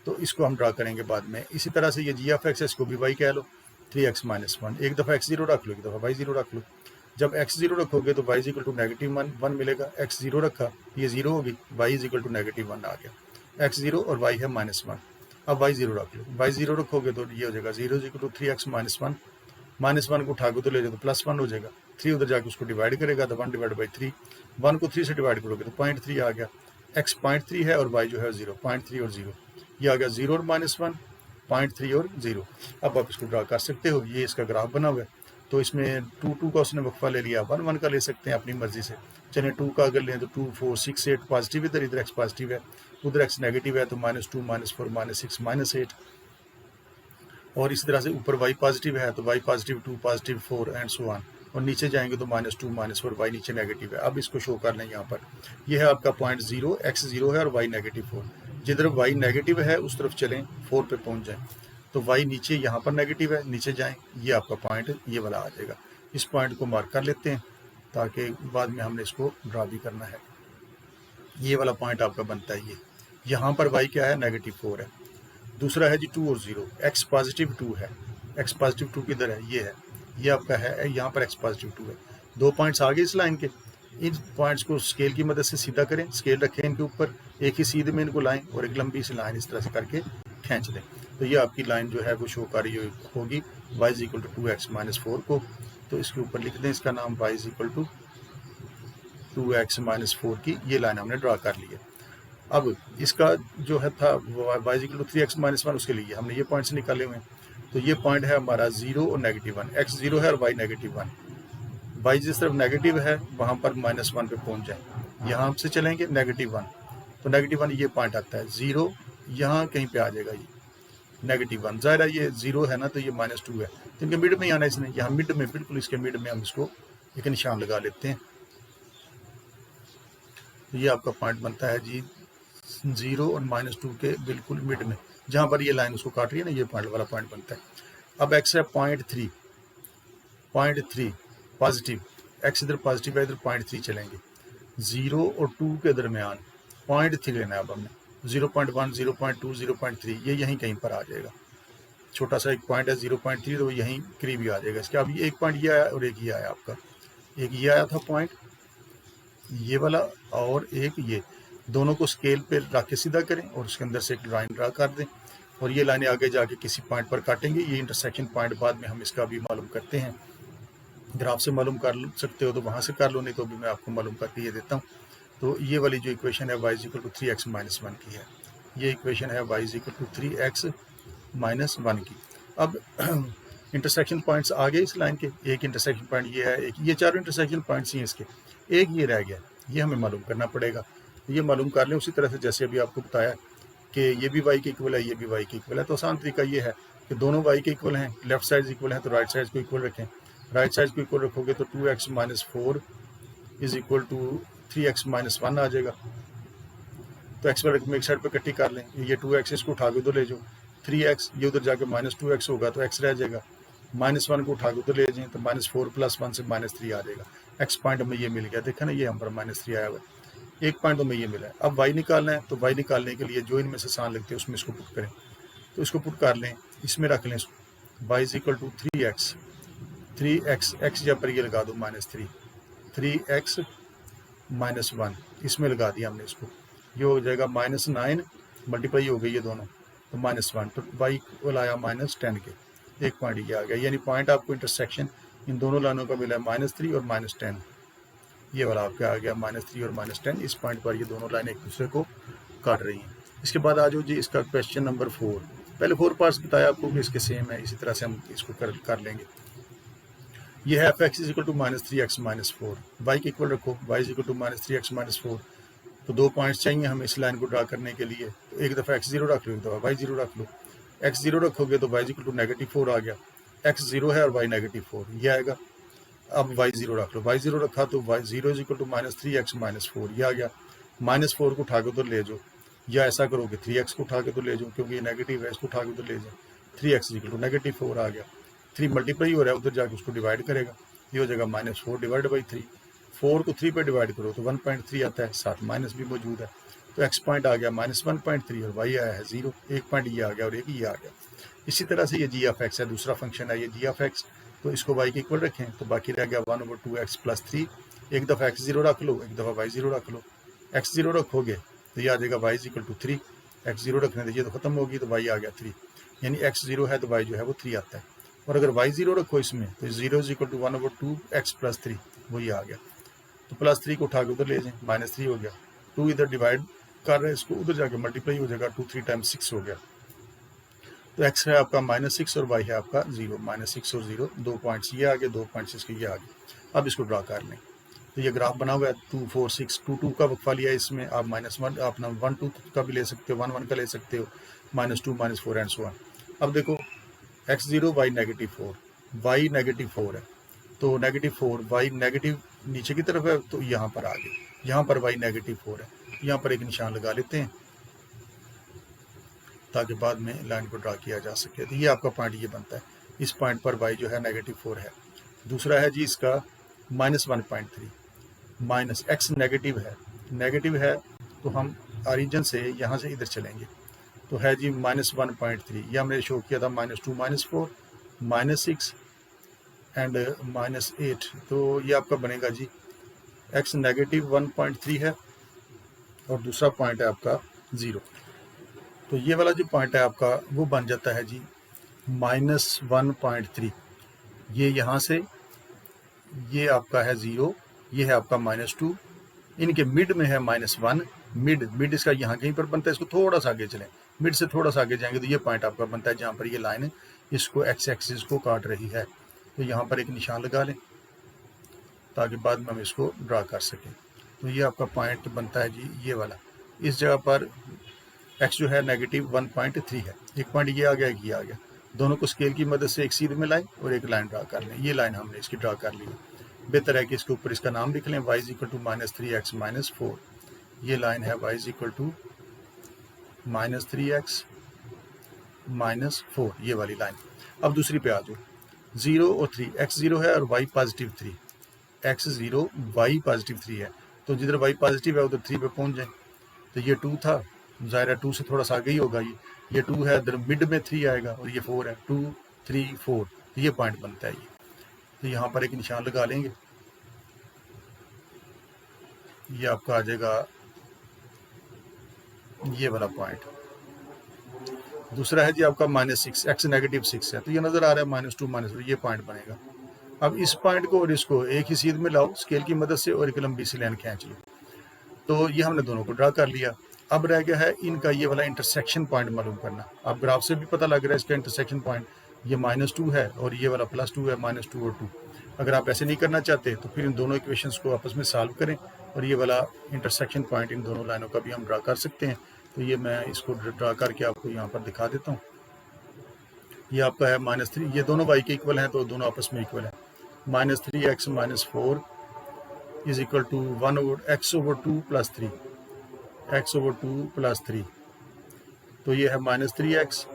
तो इसको हम ड्रा करेंगे बाद में। इसी तरह से ये g(x) है, इसको भी y कह लो, 3x - 1, एक दफ़ा x 0 रख लो, एक दफ़ा y 0 रख लो। जब x 0 रखोगे तो y = -1 मिलेगा, x 0 रखा ये 0 होगी, y = -1 आ गया। x 0 और y है -1, अब y 0 रख लो, y 0 रखोगे तो ये हो जाएगा 0 = 3x - 1, -1 को उठा के तो ले जाओ तो +1 हो जाएगा, 3 उधर जाके उसको डिवाइड करेगा तो 1/3, 1 को 3 से डिवाइड करोगे तो 0.3 आ गया। x 0.3 है और y जो है 0, 0.3 और 0, ये आ गया 0 और -1, 0.3 और 0। अब आप इसको ड्रा कर सकते हो, ये इसका ग्राफ बना हुआ है। तो इसमें 2 का उसने वक्फा ले लिया, 1 का ले सकते हैं अपनी मर्जी से। चलिए 2 का अगर लें तो 2 4 6 8 पॉजिटिव, इधर x पॉजिटिव है, उधर x नेगेटिव है, तो -2 -4 -6 -8। और इसी तरह से ऊपर y पॉजिटिव है तो y positive 2 positive 4 and so on. और नीचे जाएंगे तो -2 -4, y नीचे नेगेटिव है। अब इसको शो कर लें यहाँ पर, यह है आपका पॉइंट 0, x 0 है और y -4। जिधर y नेगेटिव है उस तरफ चलें, 4 पे पहुँच जाएं तो y नीचे यहाँ पर नेगेटिव है, नीचे जाएं, ये आपका पॉइंट ये वाला आ जाएगा। इस पॉइंट को मार्क कर लेते हैं ताकि बाद में हमने इसको ड्रा भी करना है। ये वाला पॉइंट आपका बनता है, ये यहाँ पर y क्या है, -4 है। दूसरा है जी 2 और 0, x पॉजिटिव 2 है, x पॉजिटिव 2 किधर है, ये है, ये आपका है, यहाँ पर x पॉजिटिव 2 है। 2 पॉइंट्स आगे इस लाइन के, इन पॉइंट्स को स्केल की मदद से सीधा करें, स्केल रखें इनके ऊपर, एक ही सीधे में इनको लाएं और एक लंबी सी लाइन इस तरह से करके खींच दें। तो ये आपकी लाइन जो है वो शो कर रही होगी y is equal to 2x minus 4 को। तो इसके ऊपर लिख दें इसका नाम y is equal to 2x minus 4 की ये लाइन हमने ड्रा कर ली है। अब इसका जो है था y is equal to 3x minus 1, उसके लिए हमने ये पॉइंट्स निकाले हुए हैं। तो ये पॉइंट है हमारा 0 और -1, x 0 है और y -1। y जिस तरफ नेगेटिव है वहाँ पर -1 पे पहुँच जाए। यहाँ से चलेंगे -1, तो -1 ये पॉइंट आता है, 0 यहाँ कहीं पे आ जाएगा, ये -1 ज़ाहिर है, ये 0 है ना, तो ये -2 है, तो इनके मिड में ही आना है इसने। यहाँ मिड में, बिल्कुल इसके मिड में हम इसको एक निशान लगा लेते हैं। तो ये आपका पॉइंट बनता है जी 0 और -2 के बिल्कुल मिड में, जहाँ पर ये लाइन उसको काट रही है ना, ये पॉइंट वाला पॉइंट बनता है। अब x है 0.3 पॉजिटिव, x इधर पॉजिटिव है, इधर 0.3 चलेंगे, 0 और 2 के दरमियान 0.3 लेना है। अब हमने 0.1, 0.2, 0.3 ये यहीं कहीं पर आ जाएगा। छोटा सा एक पॉइंट है 0.3, तो यहीं करीब ही आ जाएगा इसके। अब एक पॉइंट ये आया और एक ये आया आपका, एक ये आया था पॉइंट ये वाला और एक ये, दोनों को स्केल पे रख के सीधा करें और उसके अंदर से एक लाइन ड्रा कर दें और ये लाइनें आगे जाके किसी पॉइंट पर काटेंगे। ये इंटरसेक्शन पॉइंट बाद में हम इसका भी मालूम करते हैं। अगर आपसे मालूम कर सकते हो तो वहाँ से कर लो, नहीं तो भी मैं आपको मालूम करके ये देता हूँ। तो ये वाली जो इक्वेशन है y is equal to 3x minus 1 की है, ये इक्वेशन है y is equal to 3x minus 1 की। अब इंटरसेक्शन पॉइंट्स आ गए इस लाइन के, एक इंटरसेक्शन पॉइंट ये है, एक ये चारों इंटरसेक्शन पॉइंट्स ही हैं इसके, एक ये रह गया, ये हमें मालूम करना पड़ेगा। ये मालूम कर लें उसी तरह से जैसे अभी आपको बताया कि ये भी y के इक्वल है, ये भी y के इक्वल है। तो आसान तरीका ये है कि दोनों y के इक्वल हैं, लेफ्ट साइड इक्वल हैं, तो राइट साइड को इक्वल रखें। राइट साइड को इक्वल रखोगे तो 2x minus 4 is equal to 3x minus 1 आ जाएगा। तो x पर एक साइड पर इकट्ठी कर लें, ये 2x इसको उठा के उधर ले जाओ, 3x ये उधर जाके -2x होगा तो x रह जाएगा, -1 को उठा के उधर ले जाएं तो -4 + 1 से -3 आ जाएगा। x पॉइंट में ये मिल गया, देखा ना, ये हम पर -3 आया हुआ है, एक पॉइंट में ये मिला है। अब y निकालना है, तो y निकालने के लिए जो इनमें से आसान लगते हैं उसमें इसको पुट करें, तो इसको पुट कर लें, इसमें रख लें इसको, y is equal to 3x, x जहाँ पर ये लगा दो -3x माइनस 1, इसमें लगा दिया हमने इसको, ये हो जाएगा -9 मल्टीप्लाई हो गई ये दोनों, तो -1, तो y इक्वल आया -10 के, एक पॉइंट ये आ गया। यानी पॉइंट आपको इंटरसेक्शन इन दोनों लाइनों का मिला है -3 और -10, ये वाला आपका आ गया -3 और -10। इस पॉइंट पर ये दोनों लाइन एक दूसरे को काट रही हैं। इसके बाद आ जाओ जी इसका क्वेश्चन नंबर 4। पहले 4 पार्ट्स बताया आपको कि इसके सेम है, इसी तरह से हम इसको कर लेंगे। ये है f(x) is equal to -3x minus 4, y के इक्वल रखो, y is equal to -3x minus 4। तो 2 पॉइंट्स चाहिए हमें इस लाइन को ड्रा करने के लिए, तो एक दफ़ा x0 रख लो, एक दफ़ा y0 रख लो। x0 रखोगे तो y इज इक्वल टू -4 आ गया, x 0 है और y -4 ये आएगा। अब y0 रख लो, y0 रखा तो y0 is equal to -3x minus 4 ये आ गया। -4 को उठा के उधर ले जाओ, या ऐसा करोगे 3x को उठा के उधर ले जाओ, क्योंकि ये नेगेटिव है, इसको उठा के उधर ले जाओ, 3x इज इक्वल टू -4 आ गया। 3 मल्टीप्लाई हो रहा है, उधर जाके उसको डिवाइड करेगा, ये हो जाएगा -4 डिवाइड बाई 3। 4 को 3 पे डिवाइड करो तो 1.3 आता है, साथ माइनस भी मौजूद है, तो x पॉइंट आ गया -1.3 और y आया है 0, एक पॉइंट ये आ गया और एक ये आ गया। इसी तरह से ये g(x) है, दूसरा फंक्शन है ये g(x), तो इसको y के इक्वल रखें, तो बाकी रह गया 1/2x + 3। एक दफ़ा x0 रख लो, एक दफ़ा y0 रख लो। x0 रखोगे तो ये आ जाएगा y is equal to 3, x0 रखने दीजिए तो खत्म होगी, तो y आ गया 3, यानी x0 है तो y जो है वो 3 आता है। और अगर y0 रखो इसमें तो 0 इज इक्वल टू 1/2x + 3, वही आ गया। तो +3 को उठा के उधर ले जाएं, -3 हो गया, 2 इधर डिवाइड कर रहे हैं इसको, उधर जाके मल्टीप्लाई हो जाएगा, 2 3 टाइम्स 6 हो गया। तो x है आपका -6 और y है आपका 0, -6 और 0, 2 पॉइंट्स ये आ गए, 2 पॉइंट्स इसके ये आ गए। अब इसको ड्रा कर लें, तो ये ग्राफ बना हुआ है 2 4 6, 2 2 का वक्फा लिया है इसमें, आप -1 अपना 1 2 का भी ले सकते हो, 1 1 का ले सकते हो, -2 -4 एंड सो ऑन। अब देखो x0 y -4, y -4 है, तो -4 y नेगेटिव नीचे की तरफ है, तो यहाँ पर आ गए, यहाँ पर y -4 है, यहाँ पर एक निशान लगा लेते हैं ताकि बाद में लाइन को ड्रा किया जा सके। तो ये आपका पॉइंट ये बनता है, इस पॉइंट पर y जो है -4 है। दूसरा है जी इसका -1.3, माइनस x नेगेटिव है, तो हम ऑरिजिन से यहाँ से इधर चलेंगे, तो है जी -1.3, यह हमने शो किया था -2 -4 -6 एंड -8, तो ये आपका बनेगा जी x नेगेटिव 1.3 है और दूसरा पॉइंट है आपका 0। तो ये वाला जो पॉइंट है आपका वो बन जाता है जी -1.3। ये यहाँ से ये आपका है 0, ये है आपका -2, इनके मिड में है -1। मिड इसका यहाँ कहीं पर बनता है, इसको थोड़ा सा आगे चलें, मिड से थोड़ा सा आगे जाएंगे तो ये पॉइंट आपका बनता है जहाँ पर ये लाइन इसको एक्स एक्सिस को काट रही है। तो यहाँ पर एक निशान लगा लें ताकि बाद में हम इसको ड्रा कर सकें। तो ये आपका पॉइंट बनता है जी ये वाला, इस जगह पर x जो है नेगेटिव 1.3 है। एक पॉइंट ये आ गया, ये आ गया, दोनों को स्केल की मदद से एक सीध में लाएं और एक लाइन ड्रा कर लें। ये लाइन हमने इसकी ड्रा कर ली है। बेहतर है कि इसके ऊपर इसका नाम लिख लें, y = -3x - 4। ये लाइन है y = -3x - 4, ये वाली लाइन। अब दूसरी पे आ जाओ, 0 और 3, x 0 है और y +3, x 0 y +3 है। तो जिधर y पॉजिटिव है उधर 3 पे पहुंच जाए। तो ये 2 था, ज़ाहिर है 2 से थोड़ा सा आगे ही होगा, ये 2 है, इधर मिड में 3 आएगा और ये 4 है, 2 3 4। तो ये पॉइंट बनता है ये। तो यहाँ पर एक निशान लगा लेंगे, ये आपका आ जाएगा ये वाला पॉइंट। दूसरा है जी आपका -6, x नेगेटिव 6 है, तो ये नज़र आ रहा है -2 -2, ये पॉइंट बनेगा। अब इस पॉइंट को और इसको एक ही सीध में लाओ स्केल की मदद से और एक लंबी सी लाइन खींच लो। तो ये हमने दोनों को ड्रा कर लिया। अब रह गया है इनका ये वाला इंटरसेक्शन पॉइंट मालूम करना। अब ग्राफ से भी पता लग रहा है इसका इंटरसेक्शन पॉइंट ये -2 है और ये वाला +2 है, -2 और 2। अगर आप ऐसे नहीं करना चाहते तो फिर इन दोनों इक्वेशंस को आपस में सॉल्व करें और ये वाला इंटरसेक्शन पॉइंट इन दोनों लाइनों का भी हम ड्रा कर सकते हैं। तो ये मैं इसको ड्रा करके आपको यहाँ पर दिखा देता हूँ। ये आपका है -3, ये दोनों y के इक्वल हैं तो दोनों आपस में इक्वल है। -3x - 4 = 1/x/2 + 3, x/2 + 3। तो ये है -3x,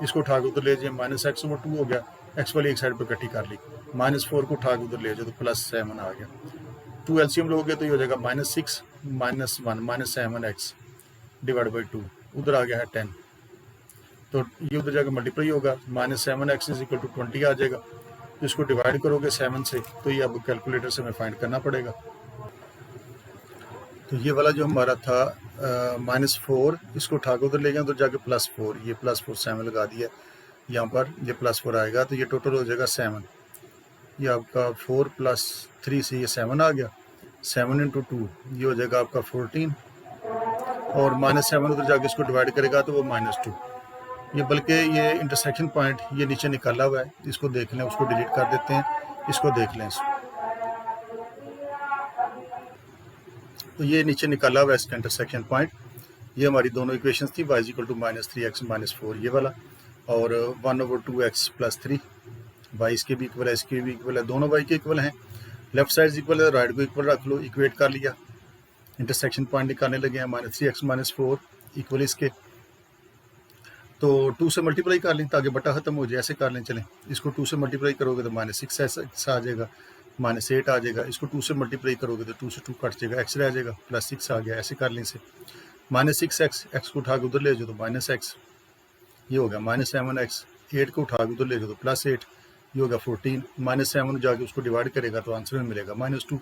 इसको उठा के उधर ले जाए, -x/2 हो गया, x वाली एक साइड पर इकट्ठी कर ली, -4 को उठा के उधर ले जाओ तो +7 आ गया। 2 एलसीएम लोगे तो ये हो जाएगा -6 - 1 -7x / 2, उधर आ गया है 10। तो ये उधर जाकर मल्टीप्लाई होगा, -7x = 20 आ जाएगा। तो इसको डिवाइड करोगे 7 से तो ये अब कैलकुलेटर से हमें फाइंड करना पड़ेगा। तो ये वाला जो हमारा था -4, इसको उठा के उधर ले जाए तो जाके +4, ये +4 7 लगा दिया यहाँ पर, ये +4 आएगा तो ये टोटल हो जाएगा 7। ये आपका 4 + 3 से ये 7 आ गया, 7 × 2 ये हो जाएगा आपका 14 और -7 उधर जाके इसको डिवाइड करेगा तो वो -2। ये बल्कि ये इंटरसेक्शन पॉइंट ये नीचे निकाला हुआ है, इसको देख लें, उसको डिलीट कर देते हैं, इसको देख लें। तो ये नीचे निकाला हुआ है इसका इंटरसेक्शन पॉइंट। ये हमारी दोनों इक्वेशंस थी, y = -3x - 4 ये वाला और 1/2x + 3। y इसके भी इक्वल है, इसके भी इक्वल है, दोनों y के इक्वल हैं। लेफ्ट साइड इक्वल है, राइट को इक्वल रख लो, इक्वेट कर लिया। इंटरसेक्शन पॉइंट निकालने लगे हैं, -3x - 4 इक्वल इसके, तो 2 से मल्टीप्लाई कर लें ताकि बटा ख़त्म हो जाए, ऐसे कर लें। चलें, इसको 2 से मल्टीप्लाई करोगे तो -6 ऐसा आ जाएगा, -8 आ जाएगा। इसको 2 से मल्टीप्लाई करोगे तो 2 से 2 कट जाएगा, x रह जाएगा, +6 आ गया। ऐसे कर लें इसे, -6x, x को उठा के उधर ले जाओ तो -x, ये हो गया -7x, 8 को उठा के उधर ले जाओ तो +8, ये होगा 14, -7 जाके उसको डिवाइड करेगा तो आंसर में मिलेगा -2।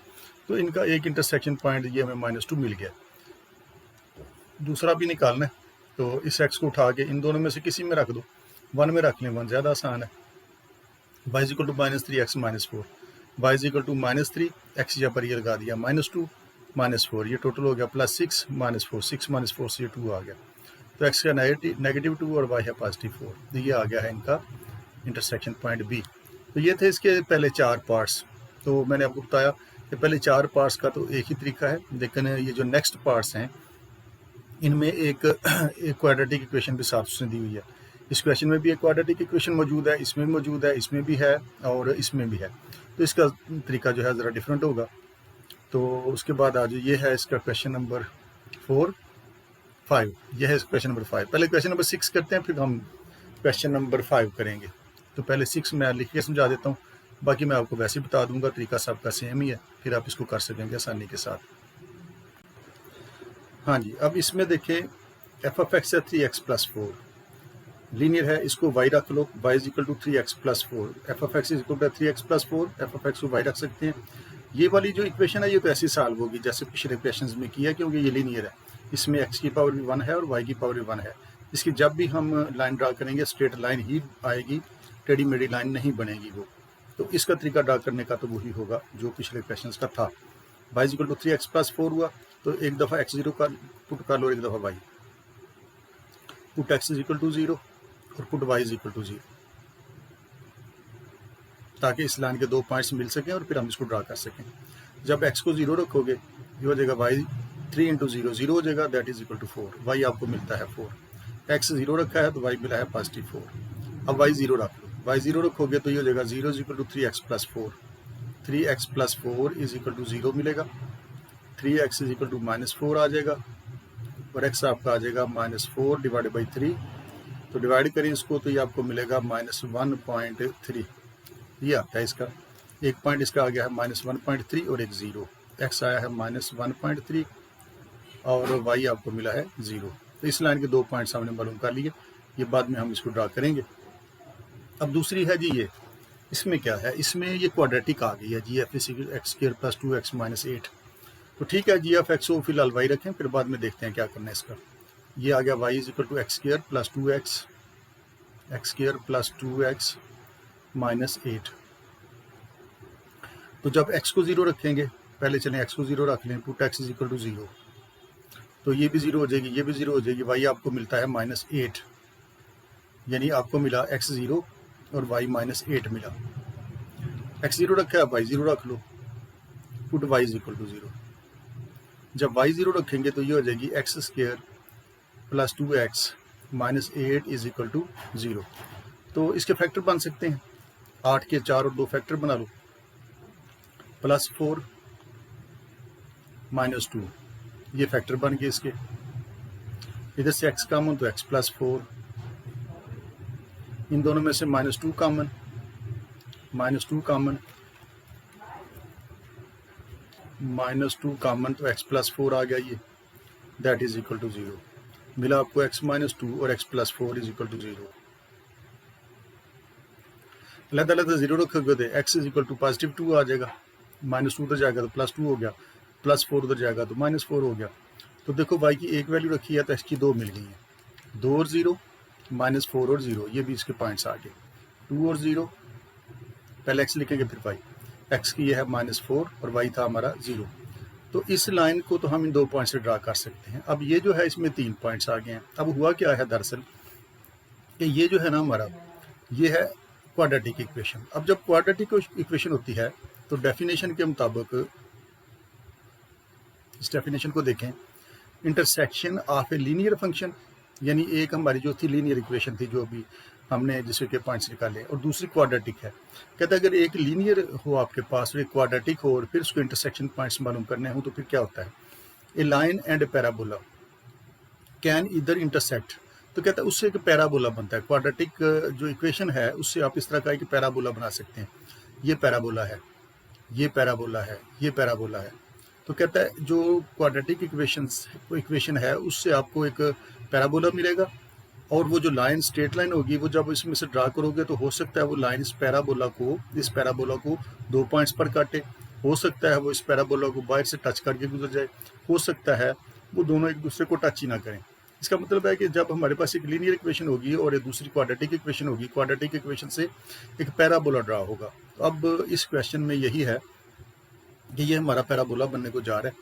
तो इनका एक इंटरसेक्शन पॉइंट ये हमें -2 मिल गया। दूसरा भी निकालना है तो इस x को उठा के इन दोनों में से किसी में रख दो, 1 में रख लें, 1 ज़्यादा आसान है। y = -3x - 4, y = -3, x यहाँ पर ये लगा दिया, -2 -4, ये टोटल हो गया +6 -4, 6 - 4 से ये 2 आ गया। तो x का -2 और y है +4। तो ये आ गया है इनका इंटरसेक्शन पॉइंट B। तो ये थे इसके पहले 4 पार्ट्स। तो मैंने आपको बताया कि पहले 4 पार्ट्स का तो एक ही तरीका है, लेकिन ये जो नेक्स्ट पार्ट्स हैं इनमें एक क्वाड्रेटिक इक्वेशन भी साथ उसने दी हुई है। इस क्वेश्चन में भी एक क्वाड्रेटिक इक्वेशन मौजूद है, इसमें भी मौजूद है, इसमें भी है और इसमें भी है। तो इसका तरीका जो है ज़रा डिफरेंट होगा। तो उसके बाद आज ये है इसका क्वेश्चन नंबर 5, यह है क्वेश्चन नंबर 5। पहले क्वेश्चन नंबर 6 करते हैं, फिर हम क्वेश्चन नंबर 5 करेंगे। तो पहले 6 मैं लिख के समझा देता हूँ, बाकी मैं आपको वैसे ही बता दूंगा, तरीका सबका सेम ही है, फिर आप इसको कर सकेंगे आसानी के साथ। हाँ जी, अब इसमें देखें f(x) है 3x + 4, लीनियर है, इसको y रख लो, y = 3x + 4, f(x) = 3x + 4, f(x) को y रख सकते हैं। ये वाली जो इक्वेशन है ये तो ऐसी सॉल्व होगी जैसे पिछले क्वेश्चन में किया, क्योंकि ये लीनियर है, इसमें x की पावर भी 1 है और y की पावर भी 1 है। इसकी जब भी हम लाइन ड्रा करेंगे स्ट्रेट लाइन ही आएगी, टेढ़ी मेढ़ी लाइन नहीं बनेगी वो। तो इसका तरीका ड्रा करने का तो वही होगा जो पिछले क्वेश्चन का था। y equal to 3x plus 4 हुआ, तो एक दफ़ा x0 का पुट कर लो, एक दफ़ा y, put x equal to 0 और पुट y इक्वल टू 0, ताकि इस लाइन के दो पॉइंट्स मिल सकें और फिर हम इसको ड्रा कर सकें। जब x को 0 रखोगे ये हो जाएगा y 3 इंटू 0 0 हो जाएगा, that is equal to 4। y आपको मिलता है 4, x 0 रखा है तो y मिला है पॉजिटिव 4। अब y 0 रख लो, y 0 रखोगे तो ये हो जाएगा 0 is equal to 3x plus 4, 3x plus 4 is equal to 0 मिलेगा, 3x इज इक्वल टू -4 आ जाएगा और x आपका आ जाएगा -4 डिवाइडेड बाई 3। तो डिवाइड करें इसको तो ये आपको मिलेगा -1.3। ये आता है इसका, एक पॉइंट इसका आ गया है -1.3 और एक 0, x आया है -1.3 और y आपको मिला है 0। तो इस लाइन के दो पॉइंट्स हमने मालूम कर लिए, ये बाद में हम इसको ड्रा करेंगे। अब दूसरी है जी ये, इसमें क्या है, इसमें ये क्वाड्रेटिक आ गई है, G F x square plus 2x minus 8। तो ठीक है, जी एफ एक्स को फिलहाल y रखें, फिर बाद में देखते हैं क्या करना है इसका। ये आ गया y is equal to x square plus 2x, X square plus 2x minus 8। तो जब x को 0 रखेंगे, पहले चलें x को 0 रख लें, put x is equal to 0, तो ये भी 0 हो जाएगी, ये भी 0 हो जाएगी, y आपको मिलता है -8, यानी आपको मिला x 0 और y -8 मिला। x 0 रखा है, y 0 रख लो, put y is equal to 0। जब y 0 रखेंगे तो ये हो जाएगी x square plus 2x minus 8 is equal to 0। तो इसके फैक्टर बन सकते हैं, 8 के 4 और 2 फैक्टर बना लो, प्लस 4 माइनस 2, ये फैक्टर बन गए इसके। इधर से x कॉमन तो x प्लस 4, इन दोनों में से -2 कॉमन, -2 कॉमन, -2 कॉमन तो x प्लस 4 आ गया, ये दैट इज इक्वल टू 0। मिला आपको x -2 और x plus 4 is equal to 0। अलग अलग 0 रखोगे तो x is equal to positive 2 आ जाएगा, -2 उधर जाएगा तो प्लस 2 हो गया, प्लस 4 उधर जाएगा तो -4 हो गया। तो देखो y की एक वैल्यू रखी है तो x की 2 मिल गई है, 2 और 0, -4 और 0, ये भी इसके पॉइंट्स आ गए, 2 और 0, पहले x लिखेंगे फिर y, x की ये है -4 और y था हमारा 0। तो इस लाइन को तो हम इन दो पॉइंट से ड्रा कर सकते हैं। अब ये जो है इसमें 3 पॉइंट्स आ गए हैं। अब हुआ क्या है दरअसल कि ये जो है ना हमारा, ये है क्वाड्रेटिक इक्वेशन। अब जब क्वाड्रेटिक इक्वेशन होती है तो डेफिनेशन के मुताबिक, इस डेफिनेशन को देखें, intersection of a linear function, यानी एक हमारी जो थी लीनियर इक्वेशन थी जो अभी हमने जिसके के पॉइंट्स निकाले, और दूसरी क्वाड्रेटिक है। कहता है अगर एक लीनियर हो आपके पास और एक क्वाड्रेटिक हो और फिर उसको इंटरसेक्शन पॉइंट्स मालूम करने हो तो फिर क्या होता है, a line and a parabola can इधर इंटरसेक्ट। तो कहता है उससे एक पैराबोला बनता है। क्वाड्रेटिक जो इक्वेशन है उससे आप इस तरह का एक पैराबोला बना सकते हैं, ये पैराबोला है, ये पैराबोला है, ये पैराबोला है। तो कहता है जो क्वाड्रेटिक इक्वेशन है उससे आपको एक पैराबोला मिलेगा, और वो जो लाइन स्ट्रेट लाइन होगी वो जब इसमें से ड्रा करोगे तो हो सकता है वो लाइन इस पैराबोला को 2 पॉइंट्स पर काटे, हो सकता है वो इस पैराबोला को बाहर से टच करके गुजर जाए, हो सकता है वो दोनों एक दूसरे को टच ही ना करें। इसका मतलब है कि जब हमारे पास एक लीनियर इक्वेशन होगी और एक दूसरी क्वाड्रेटिक इक्वेशन होगी, क्वाड्रेटिक इक्वेशन से एक पैराबोला ड्रा होगा। तो अब इस क्वेश्चन में यही है कि ये हमारा पैराबोला बनने को जा रहा है।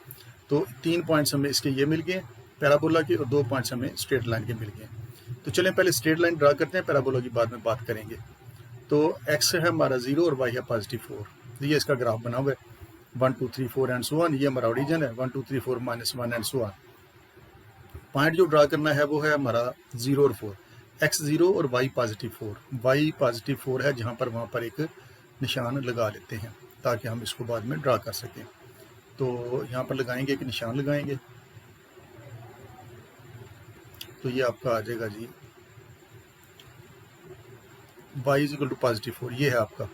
तो 3 पॉइंट्स हमें इसके ये मिल गए पैराबोला के, और 2 पॉइंट्स हमें स्ट्रेट लाइन के मिल गए। तो चलें पहले स्ट्रेट लाइन ड्रा करते हैं, पैराबोला की बाद में बात करेंगे। तो x है हमारा 0 और y है पॉजिटिव 4। तो ये इसका ग्राफ बना हुआ है, 1 2 3 4 एंड सो ऑन। ये हमारा ओरिजिन है, 1 2 3 4 -1 एंड सो ऑन। पॉइंट जो ड्रा करना है वो है हमारा 0 और 4, x 0 और y पॉजिटिव 4। y पॉजिटिव 4 है जहाँ पर, वहाँ पर एक निशान लगा लेते हैं ताकि हम इसको बाद में ड्रा कर सकें। तो यहाँ पर लगाएंगे, एक निशान लगाएंगे, तो ये आपका आ जाएगा जी y is equal to positive 4। ये है आपका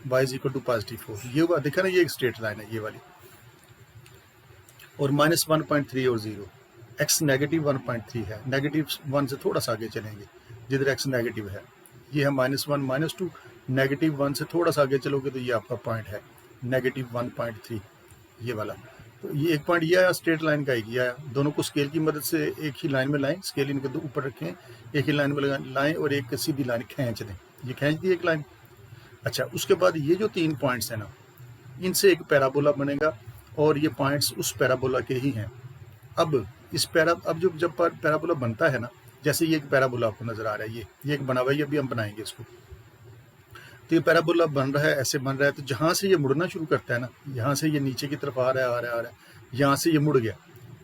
y is equal to positive 4। ये हुआ, देखा ना, ये एक स्ट्रेट लाइन है ये वाली, और -1.3 और 0, x नेगेटिव 1.3 है, नेगेटिव 1 से थोड़ा सा आगे चलेंगे जिधर x नेगेटिव है। ये है -1 -2, नेगेटिव 1 से थोड़ा सा आगे चलोगे तो ये आपका पॉइंट है। -1.3 ये वाला। तो ये एक पॉइंट ये आया, स्ट्रेट लाइन का एक ये आया। दोनों को स्केल की मदद से एक ही लाइन में लाएं, स्केल इनके ऊपर रखें, एक ही लाइन में लाएं और एक सीधी लाइन खींच दें। ये खींच दी एक लाइन। अच्छा, उसके बाद ये जो 3 पॉइंट्स हैं ना, इनसे एक पैराबोला बनेगा और ये पॉइंट्स उस पैराबोला के ही हैं। अब जब पैराबोला बनता है ना, जैसे ये एक पैराबोला आपको नजर आ रहा है, ये एक बना हुआ है, ये भी हम बनाएंगे इसको। तो ये पैराबोला बन रहा है, ऐसे बन रहा है। तो जहाँ से ये मुड़ना शुरू करता है ना, यहाँ से ये नीचे की तरफ आ रहा है, यहाँ से ये मुड़ गया।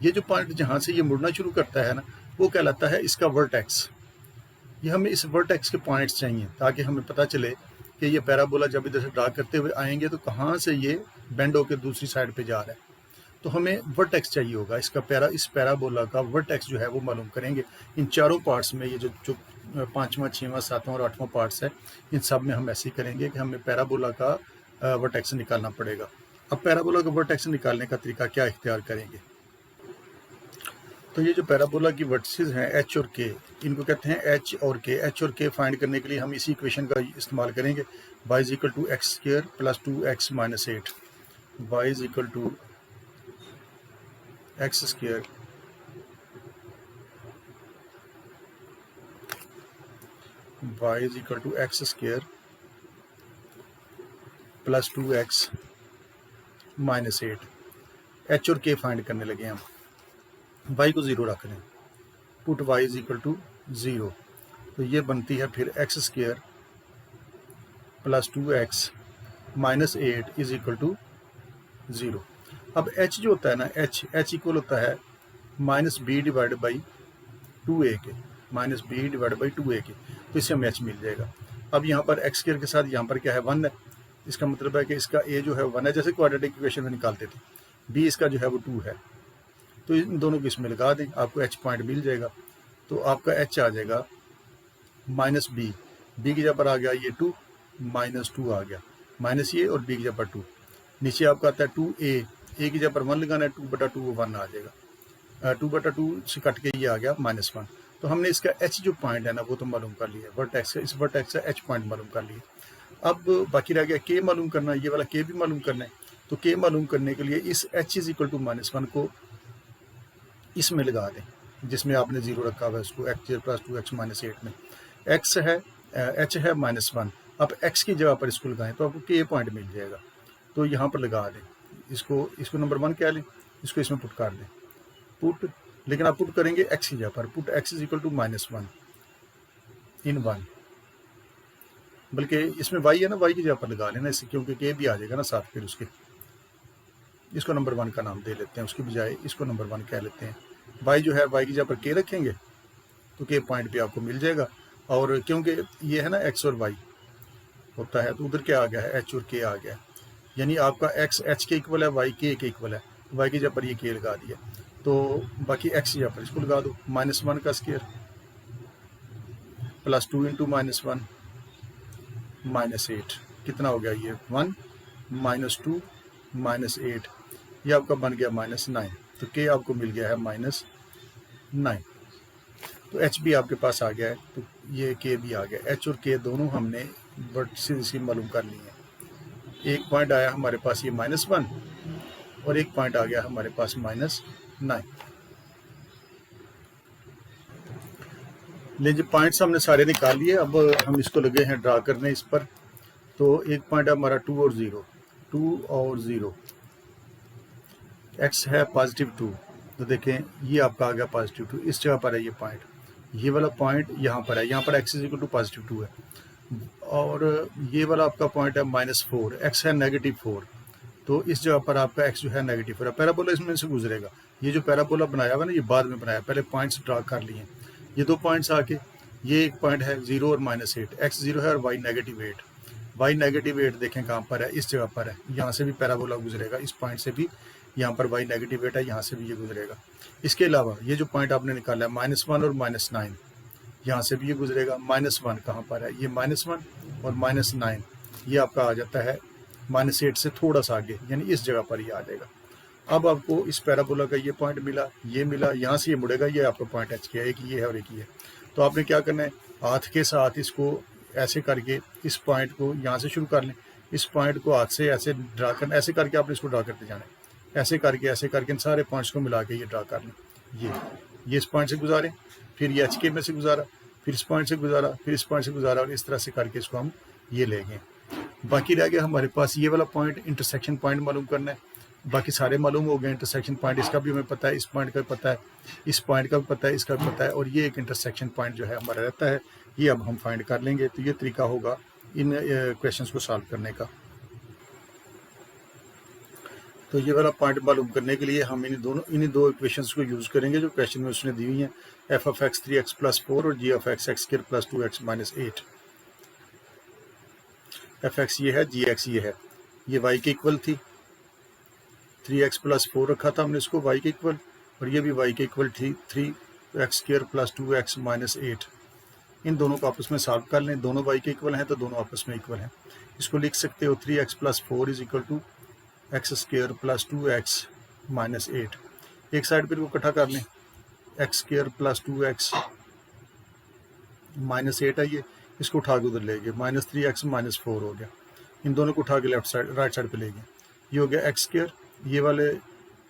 ये जो पॉइंट जहाँ से ये मुड़ना शुरू करता है ना, वो कहलाता है इसका वर्टेक्स। ये हमें इस वर्टेक्स के पॉइंट्स चाहिए ताकि हमें पता चले कि ये पैराबोला जब इधर से ड्रा करते हुए आएंगे तो कहाँ से ये बेंड होकर दूसरी साइड पे जा रहा है। तो हमें वर्टेक्स चाहिए होगा इसका। इस पैराबोला का वर्टेक्स जो है वो मालूम करेंगे। इन चारों पार्ट्स में, ये जो 5वां, 6वां, 7वां और 8वां पार्ट्स है, इन सब में हम ऐसे ही करेंगे कि हमें पैराबोला का वर्टेक्स निकालना पड़ेगा। अब पैराबोला का वर्टेक्स निकालने का तरीका क्या इख्तियार करेंगे? तो ये जो पैराबोला की वर्टिसेस हैं एच और के, इनको कहते हैं एच और के। एच और के फाइंड करने के लिए हम इसी इक्वेशन का इस्तेमाल करेंगे। y = x² + 2x - 8। y = x² y = x² + 2x - 8। H और के फाइंड करने लगे हम। y को 0 रख लें, पुट y = 0। तो ये बनती है फिर x² + 2x - 8 = 0। अब h जो होता है ना, h इक्वल होता है -b/2a के, -b/2a के। तो इससे हमें h मिल जाएगा। अब यहाँ पर x² के साथ यहाँ पर क्या है, 1 है। इसका मतलब है कि इसका a जो है 1 है, जैसे क्वाड्रेटिक इक्वेशन में निकालते थे। b इसका जो है वो 2 है। तो इन दोनों को इसमें लगा दें, आपको h पॉइंट मिल जाएगा। तो आपका h आ जाएगा -b, b की जगह पर आ गया ये 2, -2 आ गया, माइनस ये और b की जगह पर 2। नीचे आपका आता है 2a, a की जगह पर 1 लगाना है, 2/2 वो 1 आ जाएगा। 2/2 से कट के ये आ गया -1। तो हमने इसका h जो पॉइंट है ना वो तो मालूम कर लिया, वर्टेक्स इस वर्टेक्स का h पॉइंट मालूम कर लिया। अब बाकी रह गया k मालूम करना, ये वाला k भी मालूम करना है। तो k मालूम करने के लिए इस h = -1 को इसमें लगा दें, जिसमें आपने 0 रखा हुआ है उसको, x² + 2x - 8 में x है, h है -1। अब x की जगह पर इसको लगाएं तो आपको k पॉइंट मिल जाएगा। तो यहाँ पर लगा दें इसको नंबर 1 क्या लें, इसको इसमें पुट कर दें, पुट। लेकिन आप पुट करेंगे x की जगह पर, पुट x = -1 इन 1। बल्कि इसमें y है ना, y की जगह पर लगा लेना इससे, क्योंकि k भी आ जाएगा ना साथ फिर उसके। इसको नंबर 1 का नाम दे लेते हैं, उसकी बजाय इसको नंबर 1 कह लेते हैं। y जो है, y की जगह पर k रखेंगे तो k पॉइंट पे आपको मिल जाएगा। और क्योंकि ये है ना x और y होता है, तो उधर क्या आ गया है, h और k आ गया है। यानी आपका x h के इक्वल है, y k के इक्वल है। y की जगह पर ये k लगा दिया। तो बाकी x की जगह पर इसको लगा दो, -1 का स्क्वायर + 2 × -1 -8। कितना हो गया ये, 1 -2 -8, ये आपका बन गया -9। तो k आपको मिल गया है -9। तो h भी आपके पास आ गया है, तो ये k भी आ गया। h और k दोनों हमने वर्टिसेस की मालूम कर ली है। एक पॉइंट आया हमारे पास ये -1 और एक पॉइंट आ गया हमारे पास -9। लेकिन पॉइंट्स हमने सारे निकाल लिए। अब हम इसको लगे हैं ड्रा करने इस पर। तो एक पॉइंट है हमारा 2 और 0, 2 और 0, x है +2। तो देखें ये आपका आ गया +2, इस जगह पर है ये पॉइंट, ये वाला पॉइंट यहाँ पर है, यहाँ पर x = +2 है। और ये वाला आपका पॉइंट है -4, x है -4। तो इस जगह पर आपका x जो है -4 है। पैराबोला इसमें से गुजरेगा। ये जो पैराबोला बनाया हुआ ना, ये बाद में बनाया, पहले पॉइंट्स ड्रा कर लिए। ये 2 पॉइंट्स आके, ये एक पॉइंट है 0 और -8, x 0 है और y -8। y -8 देखें कहाँ पर है, इस जगह पर है। यहाँ से भी पैराबोला गुजरेगा, इस पॉइंट से भी यहाँ पर y -8 है, यहाँ से भी ये गुजरेगा। इसके अलावा ये जो पॉइंट आपने निकाला है -1 और -9, यहाँ से भी ये गुजरेगा। -1 कहाँ पर है, ये -1 और -9, ये आपका आ जाता है -8 से थोड़ा सा आगे, यानी इस जगह पर ये आ जाएगा। अब आपको इस पैराबोला का ये पॉइंट मिला, ये मिला, यहाँ से ये मुड़ेगा, ये आपका पॉइंट h किया, एक ये है और एक ये है। तो आपने क्या करना है, हाथ के साथ इसको ऐसे करके इस पॉइंट को यहाँ से शुरू कर लें, इस पॉइंट को हाथ से ऐसे ड्रा करना, ऐसे करके आपने इसको ड्रा करते जाना है, ऐसे करके इन सारे पॉइंट्स को मिला के ये ड्रा कर लें। ये इस पॉइंट से गुजारें, फिर ये HK में से गुजारा, फिर इस पॉइंट से गुजारा, फिर इस पॉइंट से गुजारा, और इस तरह से करके इसको हम ये ले गए। बाकी रह गया हमारे पास ये वाला पॉइंट, इंटरसेक्शन पॉइंट मालूम करना है। बाकी सारे मालूम हो गए, इंटरसेक्शन पॉइंट इसका भी हमें पता है, इस पॉइंट का भी पता है, इस पॉइंट का भी पता है, इसका भी पता है, और ये एक इंटरसेक्शन पॉइंट जो है हमारा रहता है, ये अब हम फाइंड कर लेंगे। तो ये तरीका होगा इन क्वेश्चंस को सॉल्व करने का। तो ये वाला पॉइंट मालूम करने के लिए हम इन दो इक्वेशंस को यूज़ करेंगे जो क्वेश्चन में उसने दी हुई हैं, f(x) 3x + 4 और g(x) x² + 2x - 8। f(x) ये है, g(x) ये है, ये y के इक्वल थी, 3x + 4 रखा था हमने इसको y के इक्वल, और ये भी y के इक्वल थी, 3x² + 2x - 8। इन दोनों को आपस में सॉल्व कर लें, दोनों y के इक्वल हैं तो दोनों आपस में इक्वल हैं। इसको लिख सकते हो 3x + 4 = x² + 2x - 8। एक साइड पर इनको इकट्ठा कर लें, x² + 2x - 8 है ये, इसको उठा के उधर ले गए, -3x - 4 हो गया। इन दोनों को उठा के राइट साइड पे ले गए, ये हो गया x², ये वाले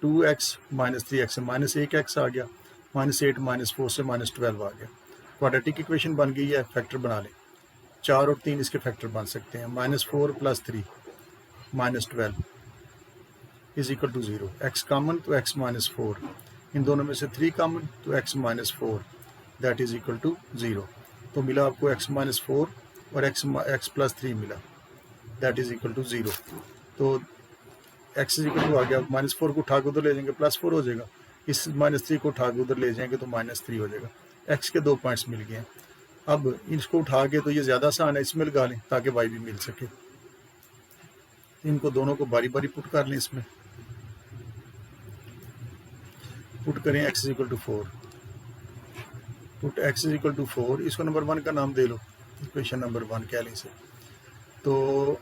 2x - 3x से -1x आ गया, -8 - 4 से -12 आ गया। क्वाड्रेटिक इक्वेशन बन गई है, फैक्टर बना लें। 4 और 3 इसके फैक्टर बन सकते हैं, -4 + 3 -12 = 0। x कॉमन तो x - 4, इन दोनों में से 3 कॉमन तो x - 4 दैट = 0। तो मिला आपको x - 4 और x + 3 मिला, दैट = 0। तो x आ गया, -4 को उठा के उधर ले जाएंगे +4 हो जाएगा, इस -3 को उठा के उधर ले जाएंगे तो -3 हो जाएगा। x के 2 पॉइंट्स मिल गए हैं। अब इसको उठा के, तो ये ज़्यादा आसान है, इसमें लगा लें ताकि y भी मिल सके। इनको दोनों को बारी बारी पुट कर लें, इसमें पुट करें x = 4, पुट x = 4, इसको नंबर 1 का नाम दे लो, इक्वेशन नंबर 1 कह लें इसे। तो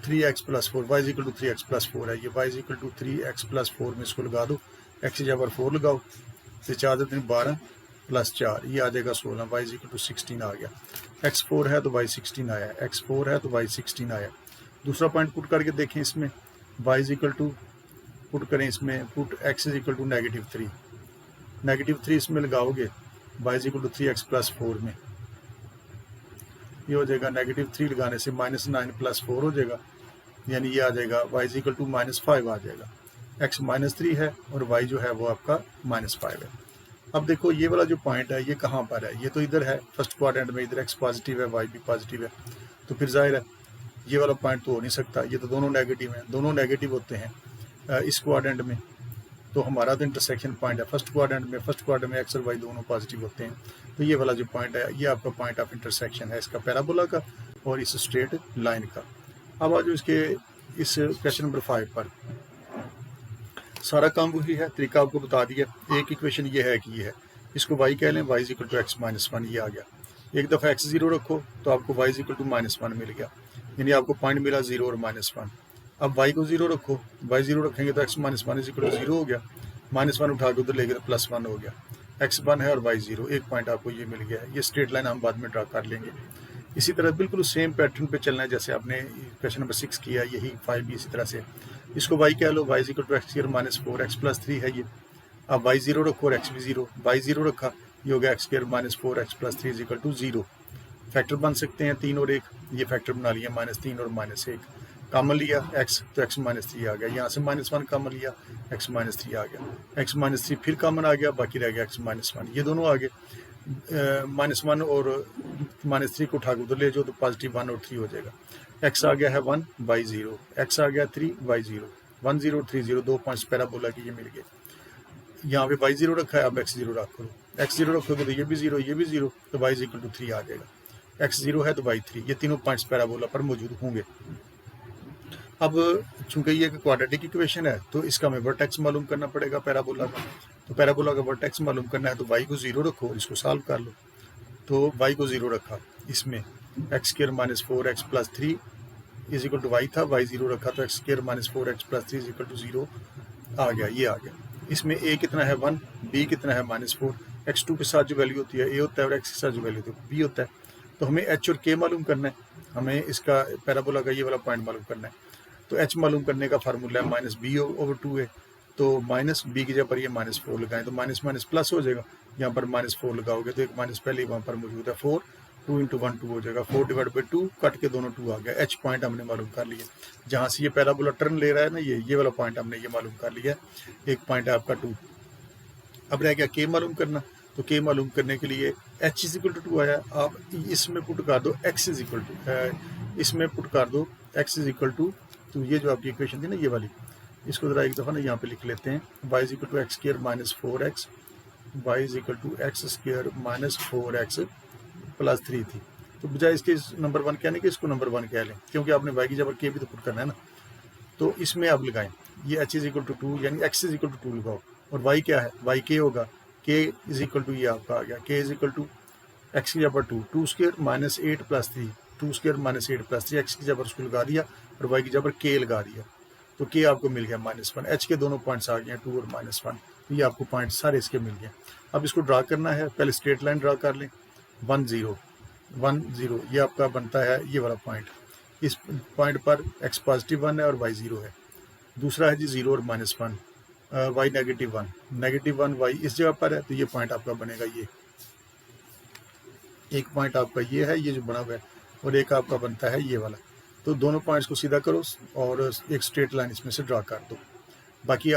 3x + 4, y = 3x + 4 है, ये y = 3x + 4 में इसको लगा दो, x = 4 लगाओ, तो 4 × 12 + 4, ये आ जाएगा 16, y = 16 आ गया। x 4 है तो y 16 आया, x 4 है तो y 16 आया। दूसरा पॉइंट पुट करके देखें, इसमें y = पुट करें, इसमें पुट x = -3, -3 इसमें लगाओगे, y = 3x + 4 में ये हो जाएगा, -3 लगाने से -9 + 4 हो जाएगा, यानी ये आ जाएगा y = -5 आ जाएगा। x -3 है और y जो है वो आपका -5 है। अब देखो ये वाला जो पॉइंट है ये कहाँ पर है, ये तो इधर है फर्स्ट क्वाड्रेंट में, इधर x पॉजिटिव है, y भी पॉजिटिव है, तो फिर जाहिर है ये वाला पॉइंट तो हो नहीं सकता, ये तो दोनों नेगेटिव हैं, दोनों नेगेटिव होते हैं इस क्वाड्रेंट में। तो हमारा तो इंटरसेक्शन पॉइंट है फर्स्ट क्वाड्रेंट में x और y दोनों पॉजिटिव होते हैं। तो ये वाला जो पॉइंट है ये आपका पॉइंट ऑफ इंटरसेक्शन है इसका पैराबोला का और इस स्ट्रेट लाइन का। अब आज इसके इस क्वेश्चन नंबर 5 पर सारा काम वही है, तरीका आपको बता दिया। एक इक्वेशन ये है कि ये है, इसको y कह लें, y = x - 1, ये आ गया। एक दफ़ा x 0 रखो तो आपको y = -1 मिल गया, यानी आपको पॉइंट मिला 0 और -1। अब y को 0 रखो, y 0 रखेंगे तो x - 1 = 0 हो गया, -1 उठा के उधर ले गए तो +1 हो गया। x 1 है और y 0, एक पॉइंट आपको ये मिल गया है। ये स्ट्रेट लाइन हम बाद में ड्रा कर लेंगे। इसी तरह बिल्कुल सेम पैटर्न पे चलना है जैसे आपने क्वेश्चन नंबर 6 किया, यही 5 भी इसी तरह से। इसको y कह लो, y = x² - 4, x + 3 है ये। अब y 0 रखो और x भी 0, y 0 रखा, ये हो गया x² - 4, x + 3 = 0। फैक्टर बन सकते हैं 3 और 1, ये फैक्टर बना लिया, -3 और -1। कॉमन लिया x तो x - 3 आ गया, यहाँ से -1 कॉमन लिया, x - 3 आ गया, x - 3 फिर कॉमन आ गया, बाकी रह गया x - 1। ये दोनों आ गए, -1 और -3 को उठा के उधर ले जाओ तो पॉजिटिव 1 और 3 हो जाएगा। x आ गया है 1, y 0, x आ गया 3, y 0, 1 0 और 3 0, 2 पॉइंट्स पैराबोला के ये मिल गए। यहाँ पे y 0 रखा है, अब x 0 रखो, x 0 रखोगे तो ये भी 0, ये भी 0, तो y = 3 आ जाएगा। x 0 है तो y 3, ये तीनों पॉइंट्स पैराबोला पर मौजूद होंगे। अब चूंकि ये क्वाड्रेटिक इक्वेशन है तो इसका हमें वर्टेक्स मालूम करना पड़ेगा पैराबोला का। तो पैराबोला का वर्टेक्स मालूम करना है तो y को 0 रखो, इसको सॉल्व कर लो। तो y को 0 रखा, इसमें x² - 4, x + 3 = y था, y 0 रखा तो x² - 4, x + 3 = 0 आ गया, ये आ गया। इसमें a कितना है 1, b कितना है -4, x2 के साथ जो वैल्यू होती है a होता है और x के साथ जो वैल्यू होती है b होता है। तो हमें h और k मालूम करना है। हमें इसका पैराबोला का ये वाला पॉइंट मालूम करना है। तो एच मालूम करने का फार्मूला है माइनस बी ओवर 2 है। तो माइनस बी की जगह पर ये -4 लगाएं तो माइनस माइनस प्लस हो जाएगा। यहाँ पर -4 लगाओगे तो एक माइनस पहले ही वहाँ पर मौजूद है 4, 2 × 1 2 हो जाएगा। 4 / 2 कट के दोनों 2 आ गया। एच पॉइंट हमने मालूम कर लिया। जहाँ से ये पैराबोला टर्न ले रहा है ना, ये वाला पॉइंट हमने ये मालूम कर लिया। एक पॉइंट है आपका 2। अब रह गया के मालूम करना। तो के मालूम करने के लिए h = 2 आया। आप इसमें पुट कर दो x इसमें पुट कर दो x = तो ये जो आपकी इक्वेशन थी ना, ये वाली, इसको ज़रा एक दफ़ा ना यहाँ पे लिख लेते हैं। y = x² - 4x, y = x² - 4x + 3 थी। तो बजाय इसके नंबर 1 कहने के इसको नंबर 1 कह लें, क्योंकि आपने y की जगह के भी तो पुट करना है ना। तो इसमें आप लगाएं ये h = 2 यानी x = 2 लगाओ। और y क्या है, y k होगा। k = ये आपका आ गया। k = x की जगह 2, 2² - 8 + 3, 2² - 8 + 3, x की जगह उसको लगा दिया और y की जगह k लगा दिया। तो k आपको मिल गया -1। h के दोनों पॉइंट्स आ गए 2 और -1। तो ये आपको पॉइंट सारे इसके मिल गए। अब इसको ड्रा करना है। पहले स्ट्रेट लाइन ड्रा कर लें। 1 0 1 0 ये आपका बनता है ये वाला पॉइंट। इस पॉइंट पर x +1 है और y 0 है। दूसरा है जी 0 और -1, y -1 y इस जगह पर है। तो ये पॉइंट आपका बनेगा ये। एक पॉइंट आपका ये है, ये जो बना हुआ है, और एक आपका बनता है ये वाला। तो दोनों पॉइंट्स को सीधा करो और एक स्ट्रेट लाइन इसमें से ड्रा कर दो। बाकी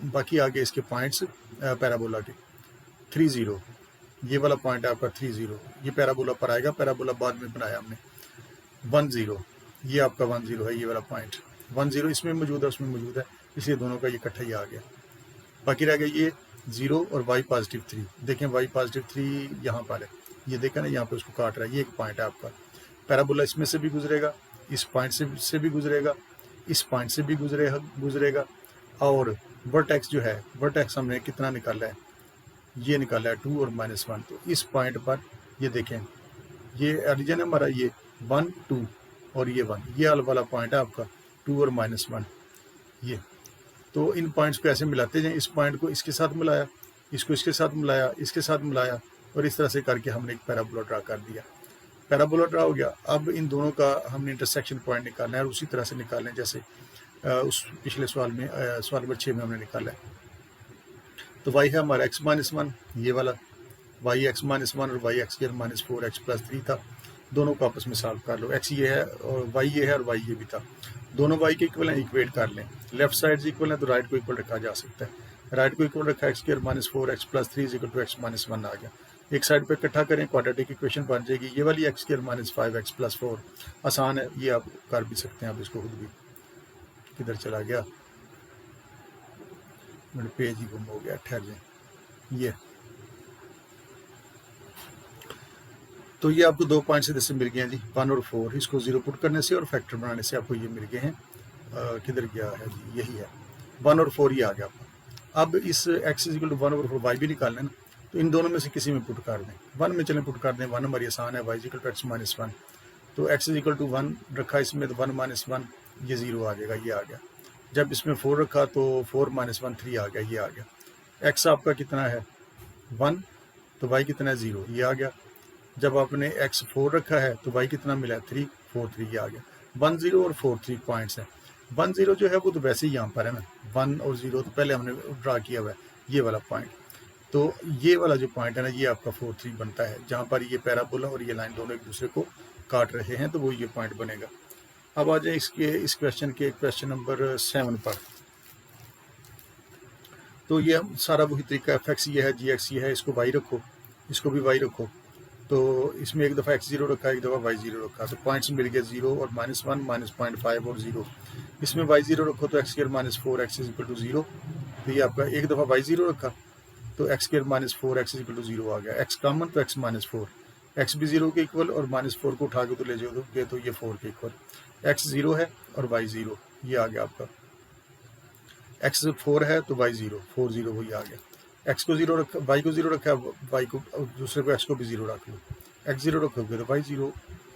बाकी आगे इसके पॉइंट्स पैराबोला के 3 0 ये वाला पॉइंट है आपका 3 0। ये पैराबोला पर आएगा, पैराबोला बाद में बनाया हमने। 1 0 ये आपका 1 0 है, ये वाला पॉइंट 1 0 इसमें मौजूद है, उसमें मौजूद है, इसलिए दोनों का ये इकट्ठा ही आ गया। बाकी रह गया ये 0 और y +3। देखें y +3 यहाँ पर है, ये देखा ना, यहाँ पे उसको काट रहा है। ये एक पॉइंट है आपका। पैराबोला इसमें से भी गुजरेगा, इस पॉइंट से भी गुजरेगा, इस पॉइंट से भी गुजरेगा। और वर्टेक्स जो है, वर्टेक्स हमने कितना निकाला है, ये निकाला है 2 और -1। तो इस पॉइंट पर ये देखें, ये ओरिजिन है हमारा, ये 1 2 और ये 1, ये वाला पॉइंट है आपका 2 और -1 ये। तो इन पॉइंट्स को ऐसे मिलाते जाएं। इस पॉइंट को इसके साथ मिलाया, इसको इसके साथ मिलाया, इसके साथ मिलाया, और इस तरह से करके हमने एक पैराबोला ड्रा कर दिया। पैराबोला ड्रा हो गया। अब इन दोनों का हमने इंटरसेक्शन पॉइंट निकालना है और उसी तरह से निकालना है जैसे उस पिछले सवाल में, सवाल नंबर 6 में हमने निकाला है। तो y है हमारा x -1, ये वाला y x -1 और y x² - 4x + 3 था। दोनों को आपस में सॉल्व कर लो। x ये है और y ये है और y ये भी था। दोनों y के इक्वल हैं, इक्वेट कर लें। लेफ्ट साइड इक्वल है तो राइट को इक्वल रखा जा सकता है। राइट को इक्वल रखा x² - 4x + 3 = x -1 आ गया। एक साइड पे इकट्ठा करें, क्वाड्रेटिक इक्वेशन बन जाएगी। ये वाली x² - 5x + 4 आसान है, ये आप कर भी सकते हैं। आप इसको खुद भी, किधर चला गया, मेरे पेज ही गुम हो गया, ठहर जाए। ये तो ये आपको 2 पॉइंट से जैसे मिल गए हैं जी, 1 और 4। इसको 0 पुट करने से और फैक्टर बनाने से आपको ये मिल गए हैं। किधर गया है जी, यही है 1 और 4, ये आ गया आपका। अब इस x = 1 और 4 y भी निकालना है ना, तो इन दोनों में से किसी में पुट कर दें। 1 में चलें पुट कर दें, 1 हमारी आसान है। y = x -1, तो x = 1 रखा इसमें, तो 1 - 1 ये 0 आ जाएगा, ये आ गया। जब इसमें 4 रखा तो 4 - 1 3 आ गया, ये आ गया। x आपका कितना है 1, तो y कितना है 0, ये आ गया। जब आपने x 4 रखा है तो y कितना मिला है 3, 4 3 ये आ गया। 1 0 और 4 3 पॉइंट्स हैं। 1 0 जो है वो तो वैसे ही यहाँ पर है ना, 1 और 0 तो पहले हमने ड्रा किया हुआ है, ये वाला पॉइंट। तो ये वाला जो पॉइंट है ना, ये आपका 4 3 बनता है, जहाँ पर ये पैराबोला और ये लाइन दोनों एक दूसरे को काट रहे हैं, तो वो ये पॉइंट बनेगा। अब आ जाए इस क्वेश्चन नंबर 7 पर। तो ये सारा वही तरीका, fx ये है, gx ये है, इसको y रखो, इसको भी y रखो। तो इसमें एक दफ़ा x 0 रखा, एक दफ़ा y 0 रखा, तो पॉइंट्स मिल गए 0 और -1 -0.5 और 0। इसमें y 0 रखो तो x² - 4x = 0। तो ये आपका एक दफ़ा y 0 रखा तो x² - 4x = 0 आ गया। x कॉमन तो x -4, x भी 0 के इक्वल और -4 को उठा के तो ले जाओगे तो ये 4 के इक्वल। x 0 है और y 0, ये आ गया आपका। x 4 है तो y 0, 4 0 वही आ गया। x को 0 रखा, y को 0 रखा, y को दूसरे को x को भी 0 रख लो। x 0 रखोगे तो y 0,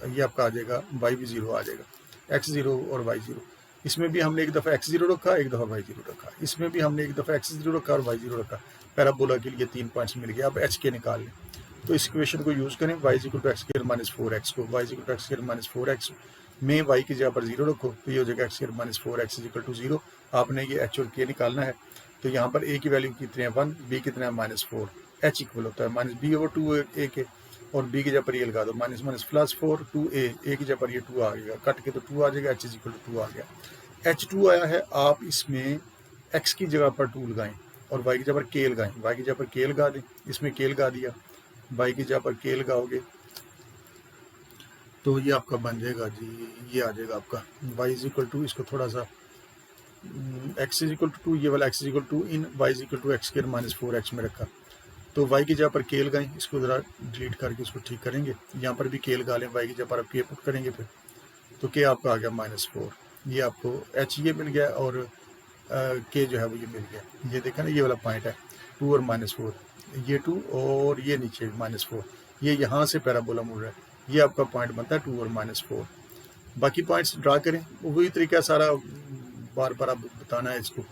ये आपका आ जाएगा, y भी 0 आ जाएगा। x 0 और y 0। इसमें भी हमने एक दफ़ा x 0 रखा, एक दफ़ा y 0 रखा। इसमें भी हमने एक दफ़ा x 0 रखा और y 0 रखा। पैराबोला के लिए 3 पॉइंट्स मिल गए। अब h के निकाल लें। तो इस इक्वेशन को यूज़ करें, y equal to x square minus 4x को y equal to x square minus 4x में y की जगह पर 0 रखो, तो ये हो जाएगा X square minus 4x equal to 0। आपने ये एच और के निकालना है, तो यहाँ पर a की वैल्यू कितनी है 1, b कितना है -4, h इक्वल होता है माइनस बी ओवर 2 a के, और b की जगह पर ये लगा दो minus minus plus 4 2a, a की जगह पर ये 2 आ गया, कट के तो 2 आ जाएगा, h इक्वल टू 2 आ गया। h2 आया है, आप इसमें x की जगह पर 2 लगाएं और y की जगह पर k लगाएं, y की जगह पर k लगा दें, इसमें k लगा दिया, y की जगह पर k लगाओगे तो ये आपका बन जाएगा जी, ये आ जाएगा आपका y इज इक्वल टू, इसको थोड़ा सा x इज इक्वल टू 2, ये वाला x is equal to in y is equal to x square minus 4x में रखा, तो y की जगह पर k लगाएं, इसको ज़रा डिलीट करके इसको ठीक करेंगे, यहाँ पर भी k लगा लें, y की जगह पर आप k पुट करेंगे फिर, तो k आपका आ गया -4, ये आपको h ये मिल गया और k जो है वो ये मिल गया। ये देखा ना, ये वाला पॉइंट है 2 और -4, ये 2 और ये नीचे -4, ये यहाँ से पैराबोला मुड़ रहा है, ये आपका पॉइंट बनता है 2 और -4। बाकी पॉइंट्स ड्रा करें, वही तरीका सारा बार बार आप बताना है इसको।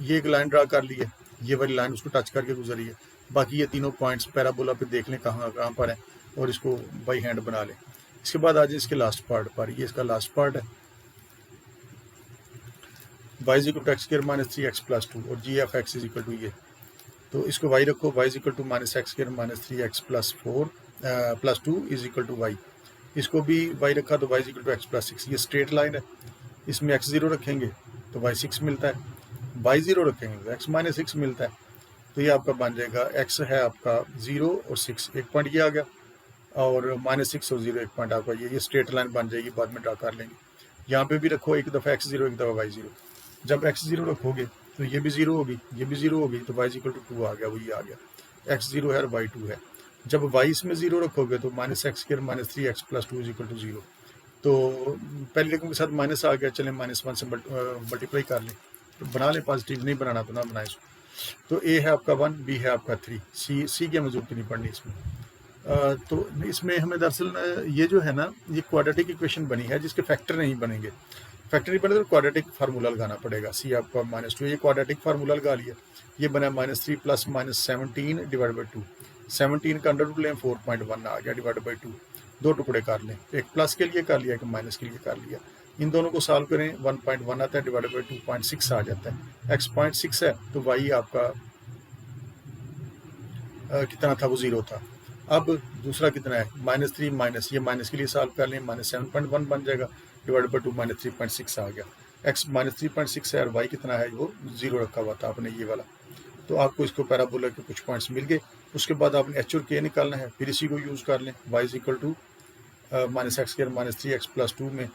ये एक लाइन ड्रा कर ली है, ये वाली लाइन उसको टच करके गुजरी है, बाकी ये तीनों पॉइंट्स पैराबोला पे देख लें कहाँ कहाँ पर हैं और इसको बाई हैंड बना लें। इसके बाद आ जाए इसके लास्ट पार्ट पर, ये इसका लास्ट पार्ट है, y equal to x square minus 3x plus 2 और G F x is equal to ये, तो इसको y रखो, y equal to minus x square minus 3x plus 4 plus 2 is equal to y, इसको भी y रखा तो y equal to x plus 6, ये स्ट्रेट लाइन है, इसमें x 0 रखेंगे तो y 6 मिलता है, y 0 रखेंगे तो x माइनस 6 मिलता है, तो ये आपका बन जाएगा x है आपका 0 और 6, एक पॉइंट ये आ गया, और -6 और 0 एक पॉइंट आपका ये स्ट्रेट लाइन बन जाएगी, बाद में ड्रा कर लेंगे। यहाँ पे भी रखो एक दफ़ा x 0 एक दफ़ा y 0, जब x 0 रखोगे तो ये भी 0 होगी, ये भी 0 होगी, तो y इक्वल टू 2 आ गया, वही आ गया, x 0 है और y 2 है। जब y इसमें 0 रखोगे तो minus x square minus 3x plus 2 is equal to 0, तो पहले रकम के साथ माइनस आ गया, चलें -1 से मल्टीप्लाई कर लें, तो बना लें, पॉजिटिव नहीं बनाना तो ना बनाए इसको। तो a है आपका 1, b है आपका 3, c की हमें जरूरत नहीं पड़नी इसमें। तो इसमें हमें दरअसल ये जो है ना, ये क्वाड्रेटिक इक्वेशन बनी है जिसके फैक्टर नहीं बनेंगे, फैक्टर नहीं बने तो क्वाड्रेटिक फार्मूला लगाना पड़ेगा। सी आपका -2, ये क्वाड्रेटिक फार्मूला लगा लिया, ये बना -3 प्लस -17 डिवाइड बाई 2, 17 का अंडर रूट लें 4.1 आ गया डिवाइड बाई 2, दो टुकड़े कर लें, एक प्लस के लिए कर लिया, एक माइनस के लिए कर लिया, इन दोनों को सॉल्व करें 1.1 आता है डिवाइड बाई 2.6 आ जाता है, x 0.6 है तो y आपका कितना था, वो 0 था। अब दूसरा कितना है -3 माइनस, ये माइनस के लिए सॉल्व कर लें, -7.1 बन जाएगा डिवाइड बाई 2 -3.6 आ गया, x -3.6 है और y कितना है, वो 0 रखा हुआ था आपने ये वाला, तो आपको इसको पैराबोला के कुछ पॉइंट्स मिल गए। उसके बाद आपने एच और के निकालना है, फिर इसी को यूज़ कर लें, y equal to minus x square minus 3x plus 2 में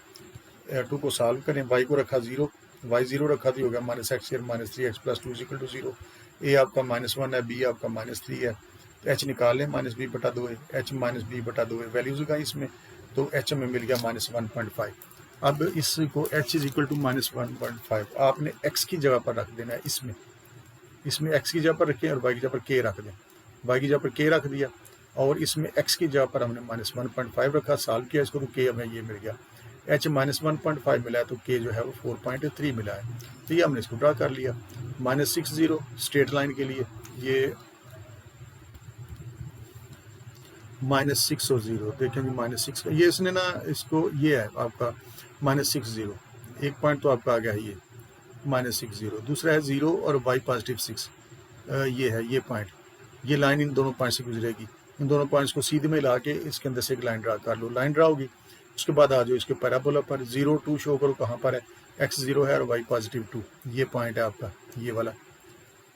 2 को सॉल्व करें, y को रखा 0, y 0 रखा तो होगा minus x square minus 3x plus 2 equal to 0, a आपका -1 है, b आपका -3 है, तो h निकाल लें, -b/2 है, h -b/2 है, वैल्यूज लगाई इसमें, तो h हमें मिल गया -1.5। अब इसको h इज इक्वल टू -1.5 आपने x की जगह पर रख देना है, इसमें x की जगह पर रखें और y की जगह पर k रख दें, y की जगह पर k रख दिया और इसमें x की जगह पर हमने -1.5 रखा, सॉल्व किया इसको तो k हमें ये मिल गया, h -1.5 मिला है तो k जो है वो 4.3 मिला है, तो ये हमने इसको ड्रा कर लिया। -60 स्ट्रेट लाइन के लिए ये -6 और 0 देखें जी, -6 ये इसने ना इसको, ये है आपका -60, एक पॉइंट तो आपका आ गया है ये -60, दूसरा है 0 और y +6, ये है ये पॉइंट, ये लाइन इन दोनों पॉइंट से गुजरेगी, इन दोनों पॉइंट्स को सीधे में ला के इसके अंदर से एक लाइन ड्रा कर लो, लाइन ड्रा होगी, उसके बाद आ जाओ इसके पैराबोला पर, 0 2 शो करो कहाँ पर है, x 0 है और y +2, ये पॉइंट है आपका ये वाला,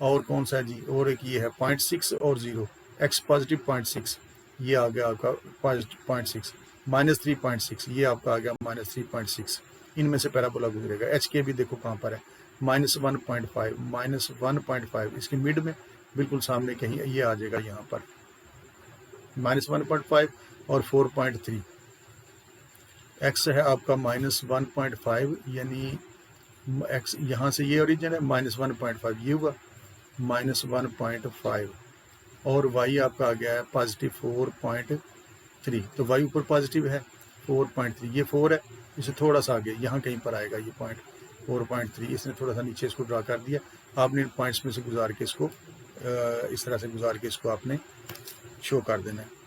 और कौन सा है जी, और एक ये है 0.6 और 0, x + 0.6, ये आ गया आपका 0.6, -3.6 ये आपका आ गया -3.6, इनमें से पैराबोला गुजरेगा। एच के भी देखो कहाँ पर है, -1.5, -1.5 इसके मिड में बिल्कुल सामने कहीं ये आ जाएगा, यहाँ पर -1.5 और 4.3, x है आपका -1.5 यानी x यहाँ से ये ओरिजिन है, -1.5 ये हुआ -1.5 और y आपका आ गया है +4.3, तो y ऊपर पॉजिटिव है 4.3, ये 4 है, इसे थोड़ा सा आगे यहाँ कहीं पर आएगा ये पॉइंट 4.3, इसने थोड़ा सा नीचे इसको ड्रा कर दिया, आपने इन पॉइंट्स में से गुजार के इसको इस तरह से गुजार के इसको आपने शो कर देना है।